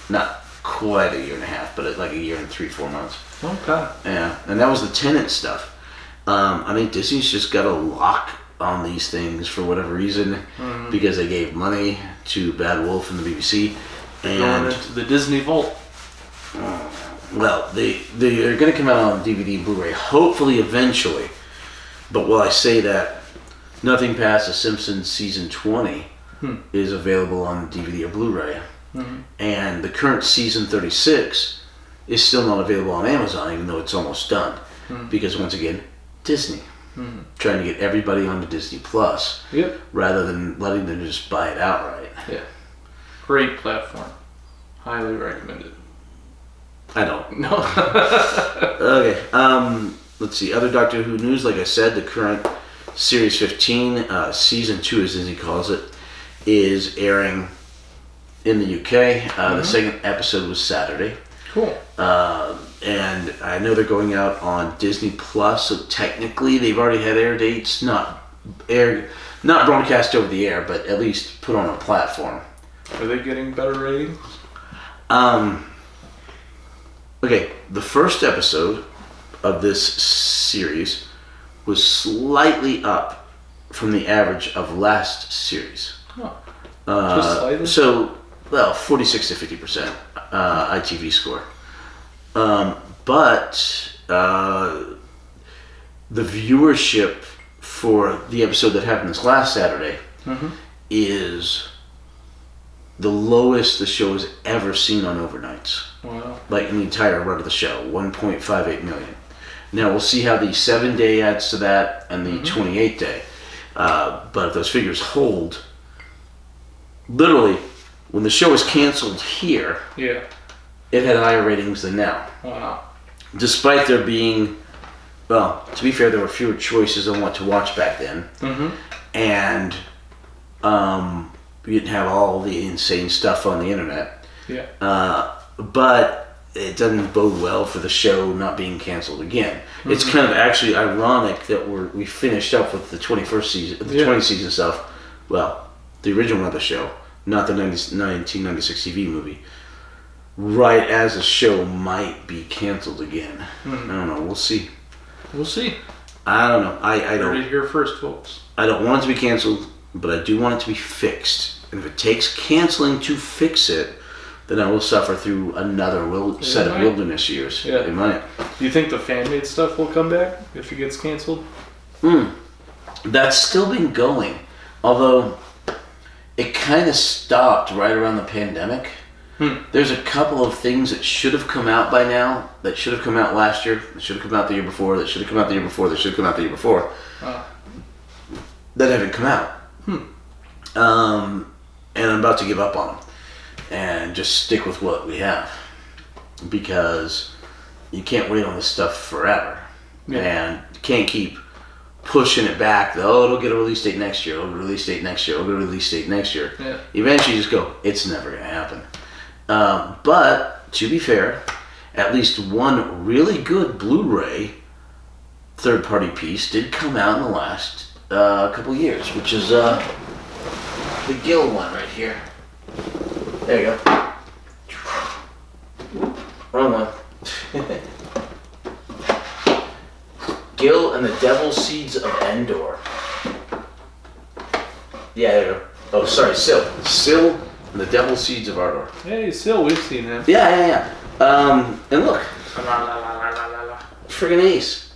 not quite a year and a half, but like a year and 3-4 months. Okay. Yeah, and that was the Tenet stuff. I think Disney's just got a lock on these things for whatever reason, because they gave money to Bad Wolf and the BBC. And going into the Disney Vault. Well, they're going to come out on DVD and Blu-ray, hopefully eventually. But while I say that, nothing past The Simpsons season 20 is available on DVD or Blu-ray. Mm-hmm. And the current season 36 is still not available on Amazon, even though it's almost done. Mm-hmm. Because once again, Disney. Mm-hmm. Trying to get everybody onto Disney Plus, rather than letting them just buy it outright. Yeah. Great platform. Highly recommended. I don't. No. Okay. Let's see. Other Doctor Who news. Like I said, the current Series 15, Season 2, as Disney calls it, is airing in the UK. The second episode was Saturday. Cool. And I know they're going out on Disney Plus, so technically they've already had air dates, not broadcast over the air, but at least put on a platform. Are they getting better ratings? Okay, the first episode of this series was slightly up from the average of last series. Oh. Just slightly? So, 46 to 50% ITV score. But the viewership for the episode that happened this last Saturday is the lowest the show has ever seen on overnights. Wow. Like in the entire run of the show, 1.58 million. Now we'll see how the 7-day adds to that and the 28-day. But if those figures hold, literally, when the show was canceled here, it had higher ratings than now. Wow. Despite there being, to be fair, there were fewer choices on what to watch back then. And we didn't have all the insane stuff on the internet. Yeah. But it doesn't bode well for the show not being canceled again. It's kind of actually ironic that we finished up with the 21st season, the 20 season stuff. Well, the original of the show, not the 1996 TV movie. Right as the show might be canceled again. I don't know. We'll see. We'll see. I don't know. I don't. Heard it here first, folks. I don't want it to be canceled, but I do want it to be fixed. And if it takes canceling to fix it, then I will suffer through another set of wilderness years. Yeah. It might. Do you think the fan-made stuff will come back if it gets canceled? That's still been going. Although, it kind of stopped right around the pandemic. There's a couple of things that should have come out by now, that should have come out last year, that should have come out the year before, that should have come out the year before, that should have come out the year before, that haven't come out. And I'm about to give up on them and just stick with what we have, because you can't wait on this stuff forever. And you can't keep pushing it back. Oh, it'll get a release date next year. It'll get a release date next year. It'll get a release date next year. Yeah. Eventually, you just go, it's never going to happen. But to be fair, at least one really good Blu-ray third-party piece did come out in the last couple years, which is the Gill one right here. There you go. Wrong one. Gill and the Devil's Seeds of Endor. Yeah, there you go. Oh, sorry, Syl. Syl and the Devil's Seeds of Ardor. Hey, Syl, we've seen him. Yeah. And look. Friggin' Ace.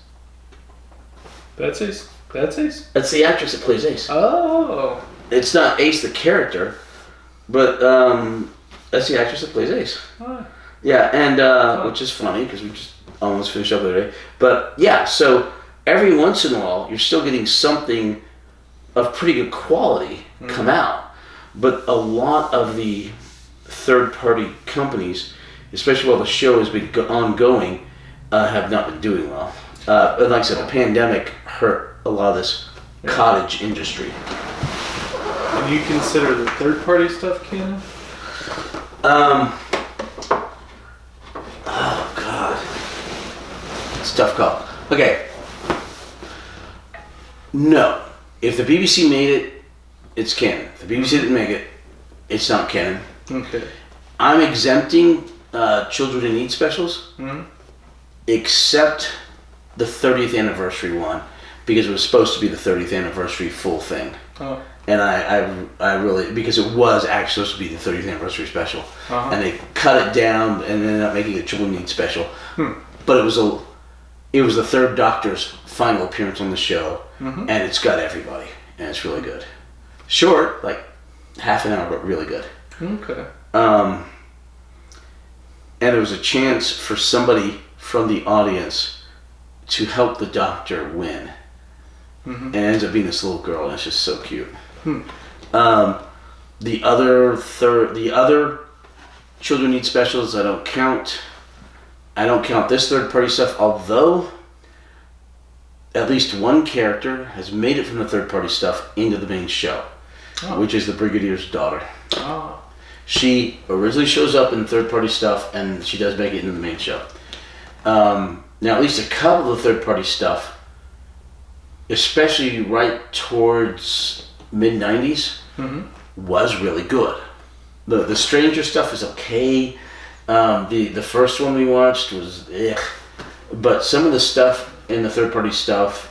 That's Ace? That's Ace? That's the actress that plays Ace. Oh. It's not Ace the character, but that's the actress that plays Ace. Oh. Yeah, and which is funny because we just almost finished up the other day. But yeah, so every once in a while you're still getting something of pretty good quality come out. But a lot of the third-party companies, especially while the show has been ongoing, have not been doing well. But like I said, the pandemic hurt a lot of this cottage industry. And you consider the third-party stuff canon? Oh, God. It's a tough call. Okay. No. If the BBC made it, it's canon. If the BBC didn't make it, it's not canon. Okay. I'm exempting Children in Need specials, except the 30th anniversary one, because it was supposed to be the 30th anniversary full thing. Oh. And I really, because it was actually supposed to be the 30th anniversary special, and they cut it down and ended up making a Children in Need special. But it was the Third Doctor's final appearance on the show, and it's got everybody, and it's really good. Short, like half an hour, but really good. Okay. And it was a chance for somebody from the audience to help the Doctor win. And it ends up being this little girl, and it's just so cute. The other Children Need specials I don't count. I don't count this third-party stuff, although at least one character has made it from the third-party stuff into the main show, which is the Brigadier's daughter. Oh. She originally shows up in third-party stuff, and she does make it into the main show. Now, at least a couple of the third-party stuff, especially right towards mid-90s, was really good. The Stranger stuff is okay. The first one we watched was but some of the stuff in the third-party stuff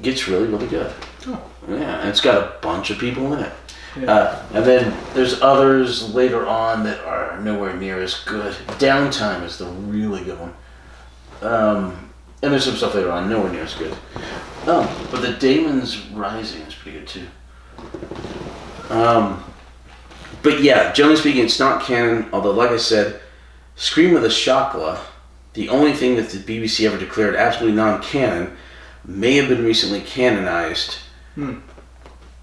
gets really, really good. Oh. Yeah, and it's got a bunch of people in it. Yeah. And then there's others later on that are nowhere near as good. Downtime is the really good one. And there's some stuff later on, nowhere near as good. But the Damon's Rising is pretty good too. But yeah, generally speaking, it's not canon, although like I said, Scream of the Shakla, the only thing that the BBC ever declared absolutely non-canon, may have been recently canonized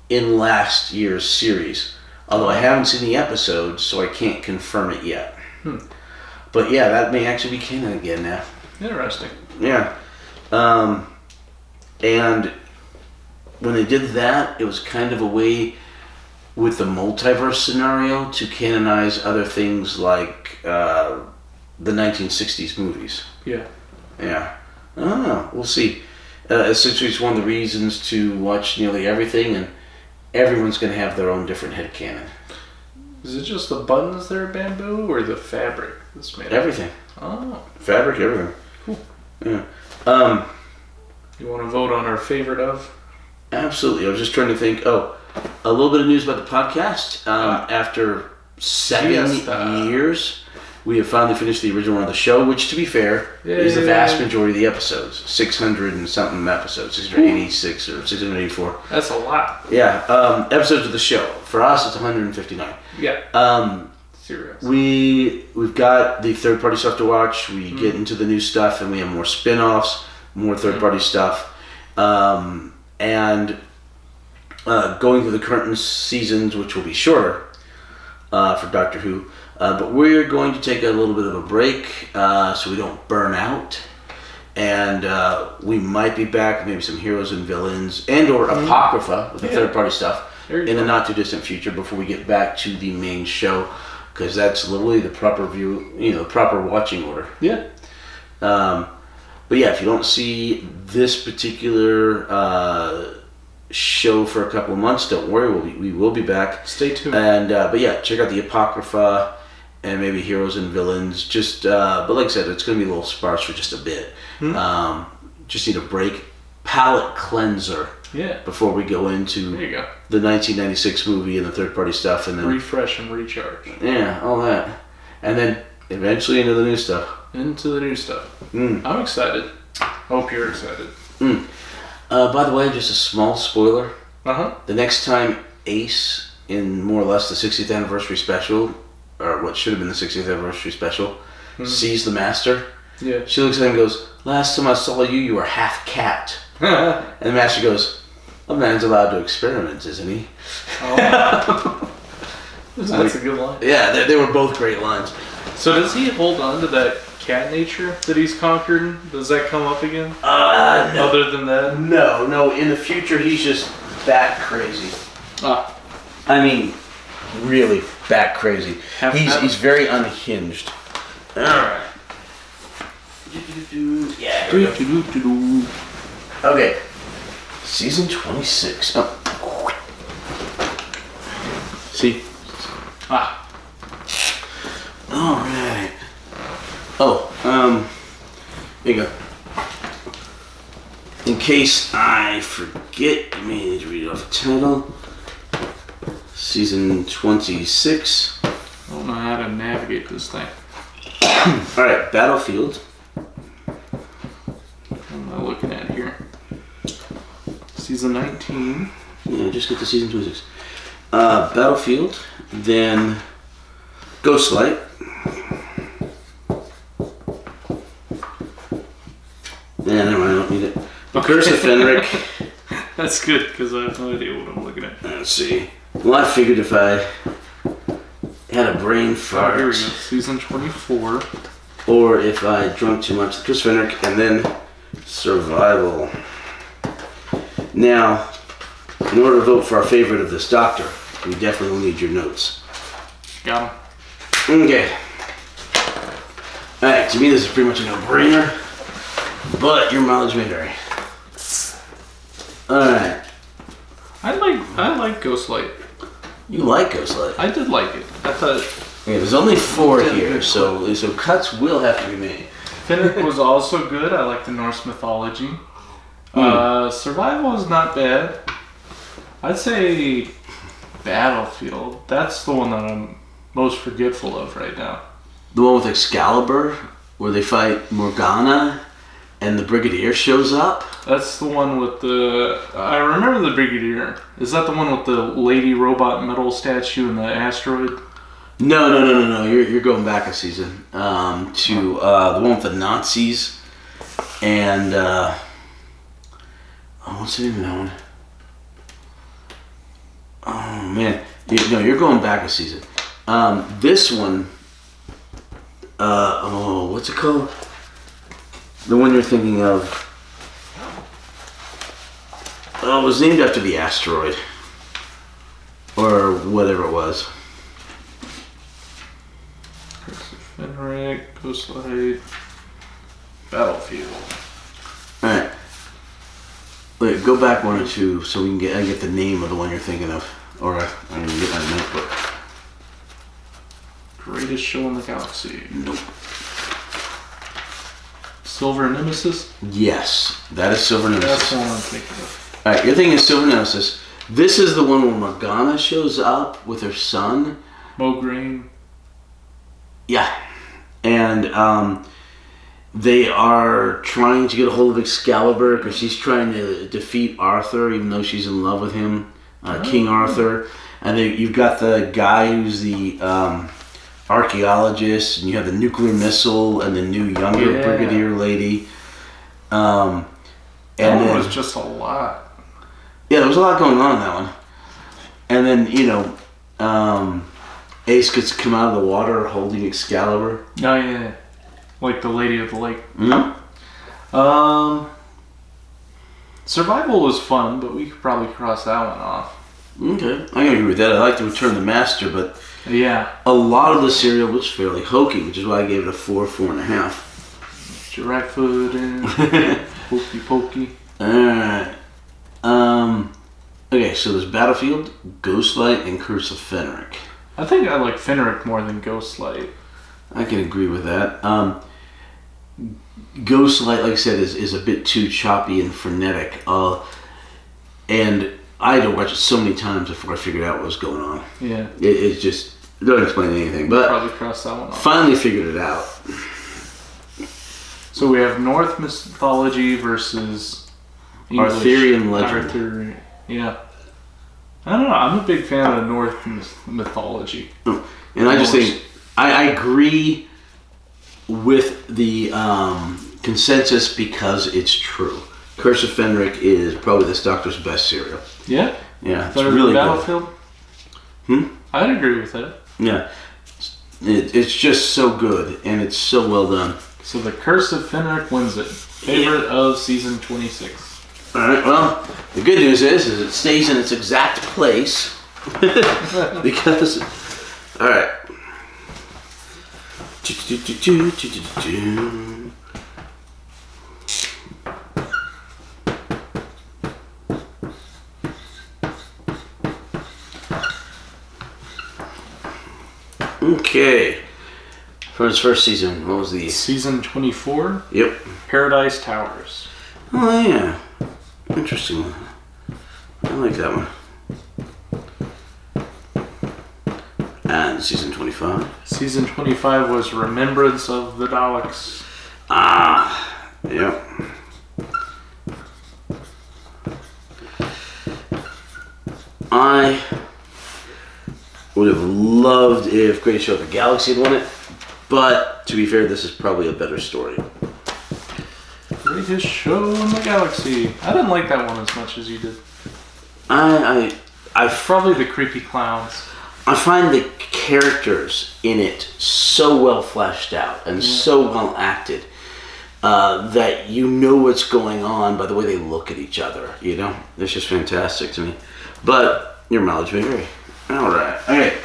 in last year's series. Although I haven't seen the episodes, so I can't confirm it yet. But yeah, that may actually be canon again now. Interesting. Yeah. And when they did that, it was kind of a way with the multiverse scenario to canonize other things like the 1960s movies. Yeah. Yeah. I don't know. We'll see. Essentially, it's one of the reasons to watch nearly everything, and everyone's going to have their own different headcanon. Is it just the buttons that are bamboo, or the fabric that's made? Everything. Oh. Fabric, everything. Cool. Yeah. You want to vote on our favorite of? Absolutely. I was just trying to think. Oh, a little bit of news about the podcast. After 7 years, we have finally finished the original run of the show, which, to be fair, is the vast majority of the episodes. 600 and something episodes. 686 or 684. That's a lot. Yeah. Episodes of the show. For us, it's 159. Yeah. Serious. We've got the third-party stuff to watch. We get into the new stuff, and we have more spin-offs, more third-party stuff. And going through the current seasons, which will be shorter for Doctor Who. But we're going to take a little bit of a break so we don't burn out. And we might be back, maybe some heroes and villains, and or Apocrypha with the third-party stuff in the not-too-distant future before we get back to the main show, because that's literally the proper view, the proper watching order. Yeah. But yeah, if you don't see this particular show for a couple of months, don't worry, we will be back. Stay tuned. And but yeah, check out the Apocrypha and maybe heroes and villains. Just but like I said, it's going to be a little sparse for just a bit. Just need a break, palate cleanser. Yeah. Before we go into there you go. The 1996 movie and the third party stuff, and then refresh and recharge. Yeah, all that, and then eventually into the new stuff. I'm excited. Hope you're excited. By the way, just a small spoiler. The next time Ace, in more or less the 60th anniversary special, or what should have been the 60th anniversary special, sees the Master. Yeah. She looks at him and goes, "Last time I saw you, you were half cat." And the Master goes, "A man's allowed to experiment, isn't he?" Oh. That's a good line. Yeah, they were both great lines. So does he hold on to that cat nature that he's conquered? Does that come up again? No. Other than that? No. In the future, he's just bat crazy. I mean, really bat crazy. He's very unhinged. All right. Yeah. Okay. Season 26. Oh. See? All right. Oh, here you go. In case I forget, I need to read off the title. Season 26. I don't know how to navigate this thing. All right, Battlefield. What am I looking at here? Season 19. Yeah, just get to season 26. Battlefield, then Ghostlight. Yeah, never mind, I don't need it. The Curse of Fenric. That's good, because I have no idea what I'm looking at. Let's see. Well, I figured if I had a brain fart. Here we go. Season 24. Or if I drunk too much, the Curse of Fenric, and then Survival. Now, in order to vote for our favorite of this Doctor, we definitely will need your notes. Got him. Okay. Alright, to me this is pretty much a no-brainer, but your mileage may vary. Alright. I like Ghostlight. You like Ghostlight? I did like it. I thought... Okay, there's only 4 here, so cuts will have to be made. Fenric was also good. I like the Norse mythology. Survival is not bad. I'd say Battlefield. That's the one that I'm most forgetful of right now. The one with Excalibur, where they fight Morgana, and the Brigadier shows up? That's the one with the... I remember the Brigadier. Is that the one with the lady robot metal statue and the asteroid? No. You're going back a season to the one with the Nazis and what's the name of that one? Oh man, you're going back a season. This one, what's it called? The one you're thinking of. Oh, it was named after the asteroid or whatever it was. Fenric, Ghostlight, Battlefield. Alright. Wait, go back 1 or 2 so we can get the name of the one you're thinking of. Or I can get my notebook. Greatest show in the galaxy. Nope. Silver Nemesis? Yes, that is Silver Nemesis. That's the one I'm thinking of. Alright, you're thinking of Silver Nemesis. This is the one where Morgana shows up with her son. Mo Green. Yeah. And they are trying to get a hold of Excalibur because she's trying to defeat Arthur, even though she's in love with him, King Arthur. And you've got the guy who's the archaeologist, and you have the nuclear missile, and the new younger Brigadier lady. And that was just a lot. Yeah, there was a lot going on in that one. And then, Ace gets to come out of the water holding Excalibur. Oh, yeah. Like the Lady of the Lake. Mm-hmm. Survival was fun, but we could probably cross that one off. Okay, I can agree with that. I like to Return of the Master, but Yeah. a lot of the serial was fairly hokey, which is why I gave it a 4, 4.5. Giraffe foot and pokey pokey. Alright. Okay, so there's Battlefield, Ghostlight, and Curse of Fenric. I think I like Fenric more than Ghostlight. I can agree with that. Ghostlight, like I said, is a bit too choppy and frenetic. And I had to watch it so many times before I figured out what was going on. Yeah. It just doesn't explain anything. But Probably cross that one off. finally figured it out. So we have Norse mythology versus English. Arthurian legend. Yeah. I don't know. I'm a big fan of Norse mythology. And I just think I agree with the consensus because it's true. Curse of Fenric is probably this Doctor's best serial. Yeah? Yeah, it's Better really than good. Battlefield? I'd agree with that. Yeah. It's just so good, and it's so well done. So the Curse of Fenric wins it. Favorite of season 26. Alright, well, the good news is it stays in its exact place. Because, alright. Okay. For his first season, what was the... Season 24, Yep. Paradise Towers. Oh, yeah. Interesting one. I like that one. And season 25. Season 25 was Remembrance of the Daleks. Ah, yep. I would have loved if Greatest Show of the Galaxy had won it, but to be fair, this is probably a better story. Greatest Show in the Galaxy. I didn't like that one as much as you did. I Probably the creepy clowns. I find the characters in it so well fleshed out and so well acted that you know what's going on by the way they look at each other. You know, it's just fantastic to me. But your mileage may vary. All right. Okay.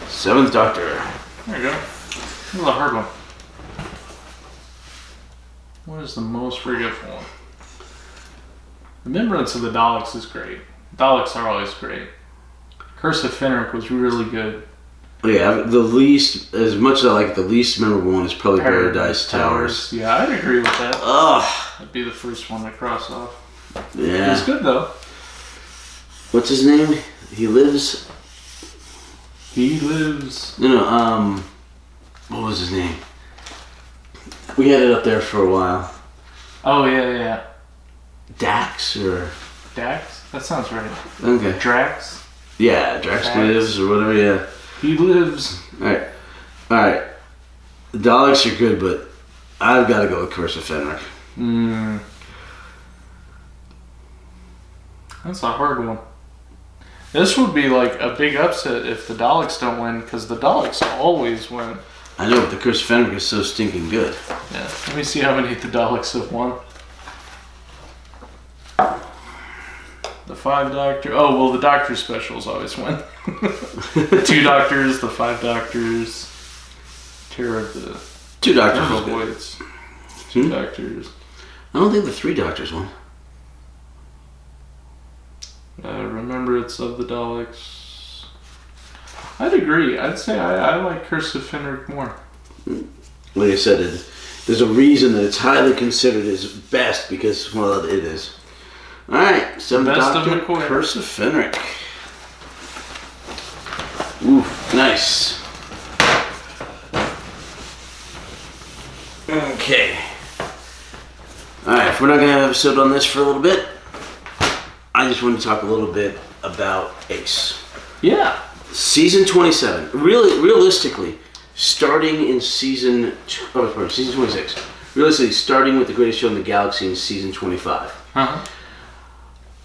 Seventh Doctor. There you go. This is a hard one. What is the most forgetful one? Remembrance of the Daleks is great. Daleks are always great. Curse of Fenric was really good. Yeah, the least, as much as I like it, the least memorable one is probably Paradise Towers. Yeah, I'd agree with that. Ugh. That'd be the first one to cross off. Yeah. It's good though. What's his name? He lives. He lives. No, what was his name? We had it up there for a while. Oh yeah. Dax or Dax? That sounds right. okay. Drax? Yeah, Drax lives or whatever. Yeah. He lives. All right. The Daleks are good, but I've got to go with Curse of Fenric. That's a hard one. This would be like a big upset if the Daleks don't win, because the Daleks always win. I know, but the Curse of Fenric is so stinking good. Yeah. Let me see how many the Daleks have won. The 5 Doctor. Oh, well, the Doctor specials always win. The 2 Doctors, the 5 Doctors, Terror of the... 2 Doctors was Terror good. Voids. 2 Doctors. I don't think the 3 Doctors won. Remembrance of the Daleks. I'd agree. I'd say I like Curse of Fenric more. Like I said, there's a reason that it's highly considered as best because, well, it is. Alright, so Best Doctor of McCoy. Curse of Fenric. Ooh, nice. Okay. Alright, if we're not going to have an episode on this for a little bit, I just want to talk a little bit about Ace. Yeah. Season 27. Really, realistically, starting in season 26. Realistically, starting with The Greatest Show in the Galaxy in season 25. Uh-huh.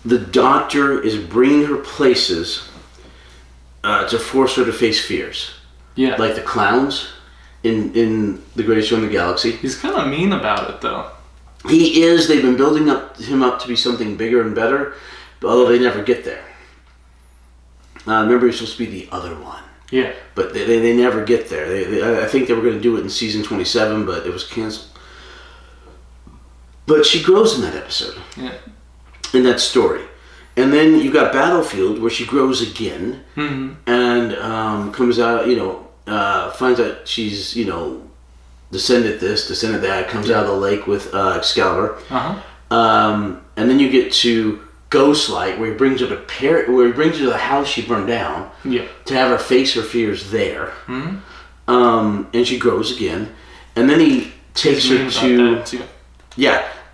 The Doctor is bringing her places to force her to face fears. Yeah. Like the clowns in The Greatest Show in the Galaxy. He's kind of mean about it, though. he is. They've been building him up to be something bigger and better, although they never get there. Remember, he's supposed to be the other one. Yeah. But they never get there. I think they were going to do it in season 27, but it was canceled. But she grows in that episode. Yeah. In that story. And then you've got Battlefield, where she grows again, and comes out, finds out she's, descended this, descended that, comes out of the lake with Excalibur. And then you get to Ghostlight, where he brings her to the house she burned down, to have her face her fears there. And she grows again. And then he takes her to...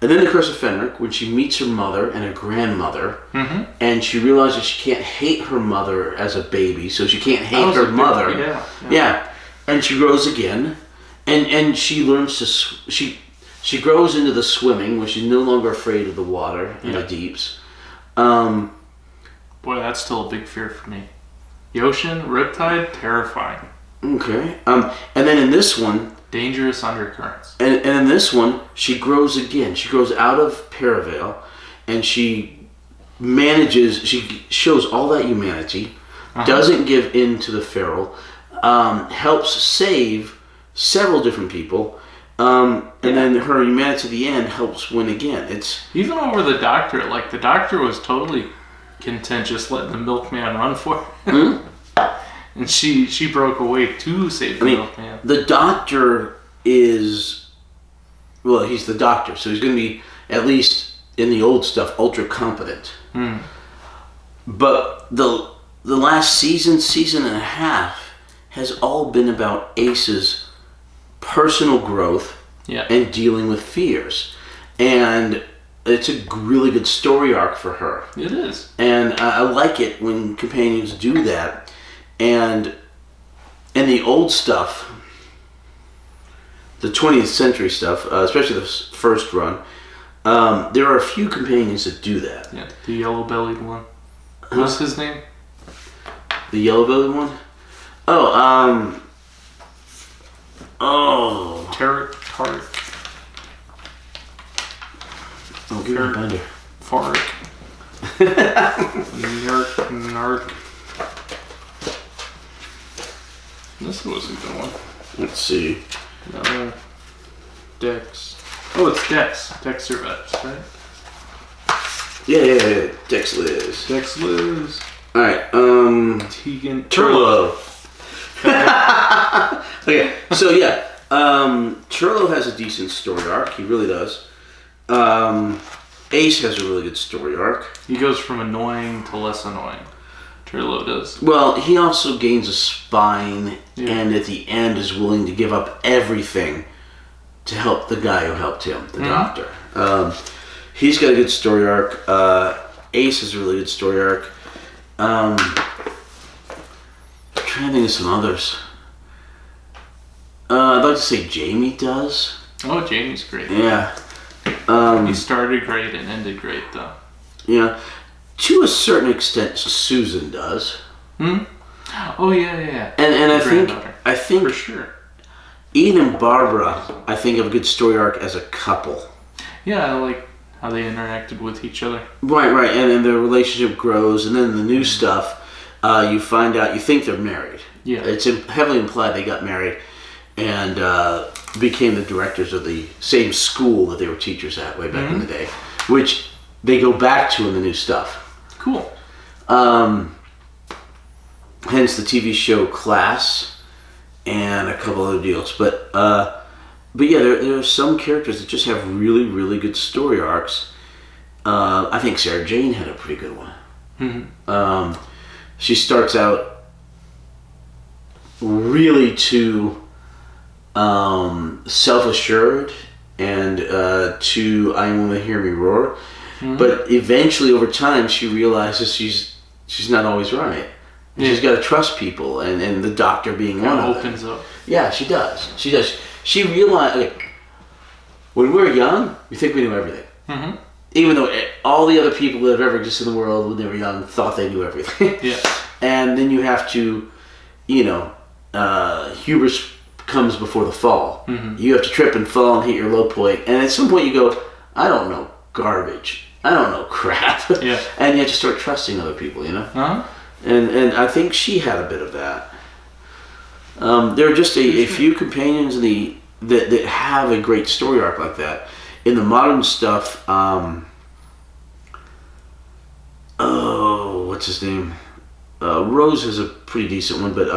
And then the Curse of Fenric, when she meets her mother and her grandmother, and she realizes she can't hate her mother as a baby, so she can't hate her mother. And she grows again, and she learns to she grows into the swimming, where she's no longer afraid of the water in the deeps. Boy, that's still a big fear for me. The ocean, Riptide, terrifying. Okay, and then in this one. Dangerous undercurrents. And in this one, she grows again. She grows out of Paravel, and she shows all that humanity, doesn't give in to the feral, helps save several different people, and then her humanity at the end helps win again. It's even over the Doctor. Like, the Doctor was totally content just letting the Milkman run for it. And she broke away to save the Milkman. The Doctor is... Well, he's the Doctor, so he's going to be, at least in the old stuff, ultra competent. But the last season and a half, has all been about Ace's personal growth and dealing with fears. And it's a really good story arc for her. It is. And I like it when companions do that. And in the old stuff, the 20th century stuff, especially the first run, there are a few companions that do that. Yeah, the yellow-bellied one. What's his name? The yellow-bellied one? Oh, Tarek. Oh, give me a binder. Farik. Nark. This was a good one. Let's see. Dex. Oh, it's Dex. Dex survives, right? Yeah. Dex Liz. Alright, Tegan. Turlo. Okay, so Turlo has a decent story arc. He really does. Ace has a really good story arc. He goes from annoying to less annoying. Turlo does. Well, he also gains a spine, and at the end is willing to give up everything to help the guy who helped him, the Doctor. He's got a good story arc. Ace has a really good story arc. I'm trying to think of some others. I'd like to say Jamie does. Oh, Jamie's great. Yeah. He started great and ended great, though. Yeah. To a certain extent, Susan does. Oh, yeah. And I think for sure. Ian and Barbara, I think, have a good story arc as a couple. Yeah, I like how they interacted with each other. Right. And then their relationship grows, and then the new stuff, you find out, you think they're married. Yeah. It's heavily implied they got married and became the directors of the same school that they were teachers at way back in the day, which they go back to in the new stuff. Cool. Hence the TV show Class and a couple other deals. But yeah, there are some characters that just have really, really good story arcs. I think Sarah Jane had a pretty good one. She starts out really too self-assured and to I Want to Hear Me Roar. But eventually, over time, she realizes she's not always right. And she's got to trust people, and the Doctor being one of them. Opens up. Yeah, she does. She realized, when we were young, we think we knew everything. Even though all the other people that have ever existed in the world when they were young thought they knew everything. And then you have to, hubris comes before the fall. You have to trip and fall and hit your low point. And at some point you go, I don't know garbage. I don't know crap. Yeah. And you have to start trusting other people, you know? Uh-huh. And I think she had a bit of that. There are just a few companions that have a great story arc like that. In the modern stuff, what's his name? Rose is a pretty decent one, but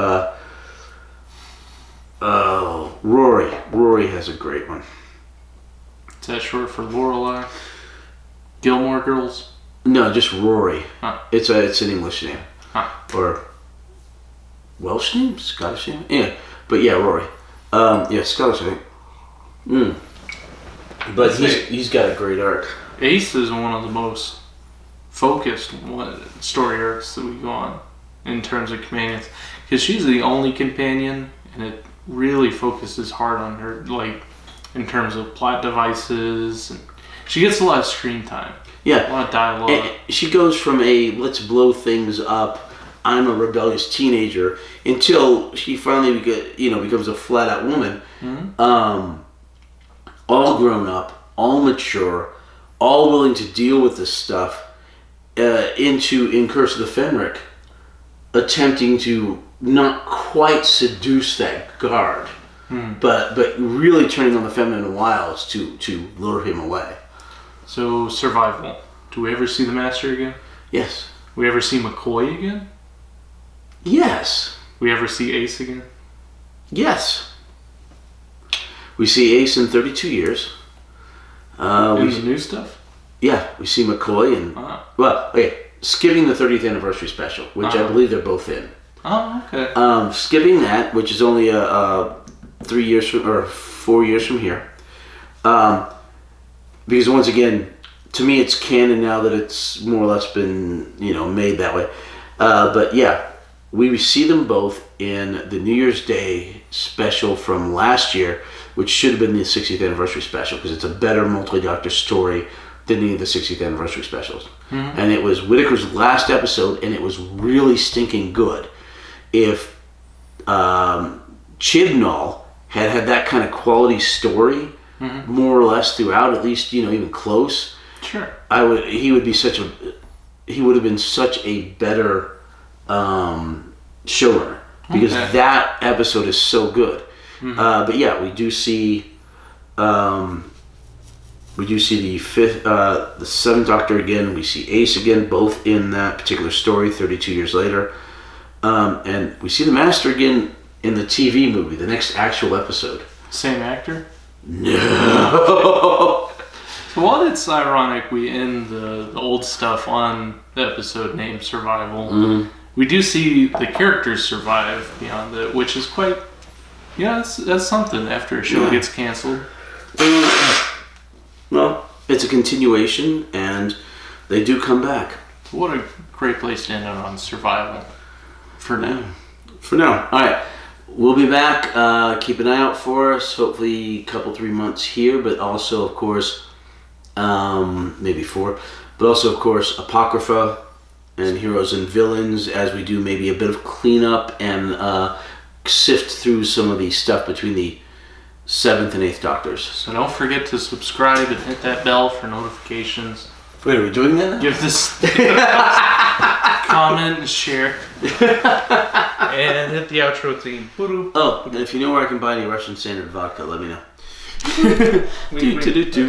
Rory has a great one. Is that short for Lorelai? Gilmore Girls? No, just Rory. Huh. It's an English name. Huh. Or Welsh name? Scottish name? Yeah. But yeah, Rory. Yeah, Scottish, I think. But he's got a great arc. Ace is one of the most focused story arcs that we go on in terms of companions. Because she's the only companion, and it really focuses hard on her, like, in terms of plot devices. And she gets a lot of screen time. Yeah. A lot of dialogue. And she goes from a let's blow things up, I'm a rebellious teenager, until she finally becomes a flat out woman. Mm-hmm. All grown up, all mature, all willing to deal with this stuff, in Curse of the Fenric, attempting to not quite seduce that guard, but really turning on the feminine wiles to lure him away. So, survival. Do we ever see the Master again? Yes. We ever see McCoy again? Yes. We ever see Ace again? Yes. We see Ace in 32 years. In the new stuff? Yeah, we see McCoy and... Well, okay, skipping the 30th anniversary special, which I believe they're both in. Oh, okay. Skipping that, which is only 3 years from, or 4 years from here. Because once again, to me it's canon now that it's more or less been, made that way. But yeah, we see them both in the New Year's Day special from last year, which should have been the 60th anniversary special, because it's a better multi-doctor story than any of the 60th anniversary specials. Mm-hmm. And it was Whitaker's last episode, and it was really stinking good. If Chibnall had that kind of quality story, more or less throughout, at least even close. Sure. He would have been such a better showrunner, because that episode is so good. Mm-hmm. But yeah, we do see the Seventh Doctor again. We see Ace again, both in that particular story 32 years later. And we see the Master again in the TV movie, the next actual episode. Same actor? No. So while it's ironic we end the old stuff on the episode named Survival, we do see the characters survive beyond it, which is quite... Yeah, that's something after a show gets canceled. Well, it's a continuation, and they do come back. What a great place to end on Survival. For now. For now. All right. We'll be back. Keep an eye out for us. Hopefully a couple, 3 months here, but also, of course, maybe 4. But also, of course, Apocrypha and Heroes and Villains, as we do maybe a bit of cleanup and sift through some of the stuff between the 7th and 8th Doctors. So don't forget to subscribe and hit that bell for notifications. Wait, are we doing that now? Give this comment and share. And hit the outro theme. Oh, and if you know where I can buy any Russian Standard vodka, let me know. Do.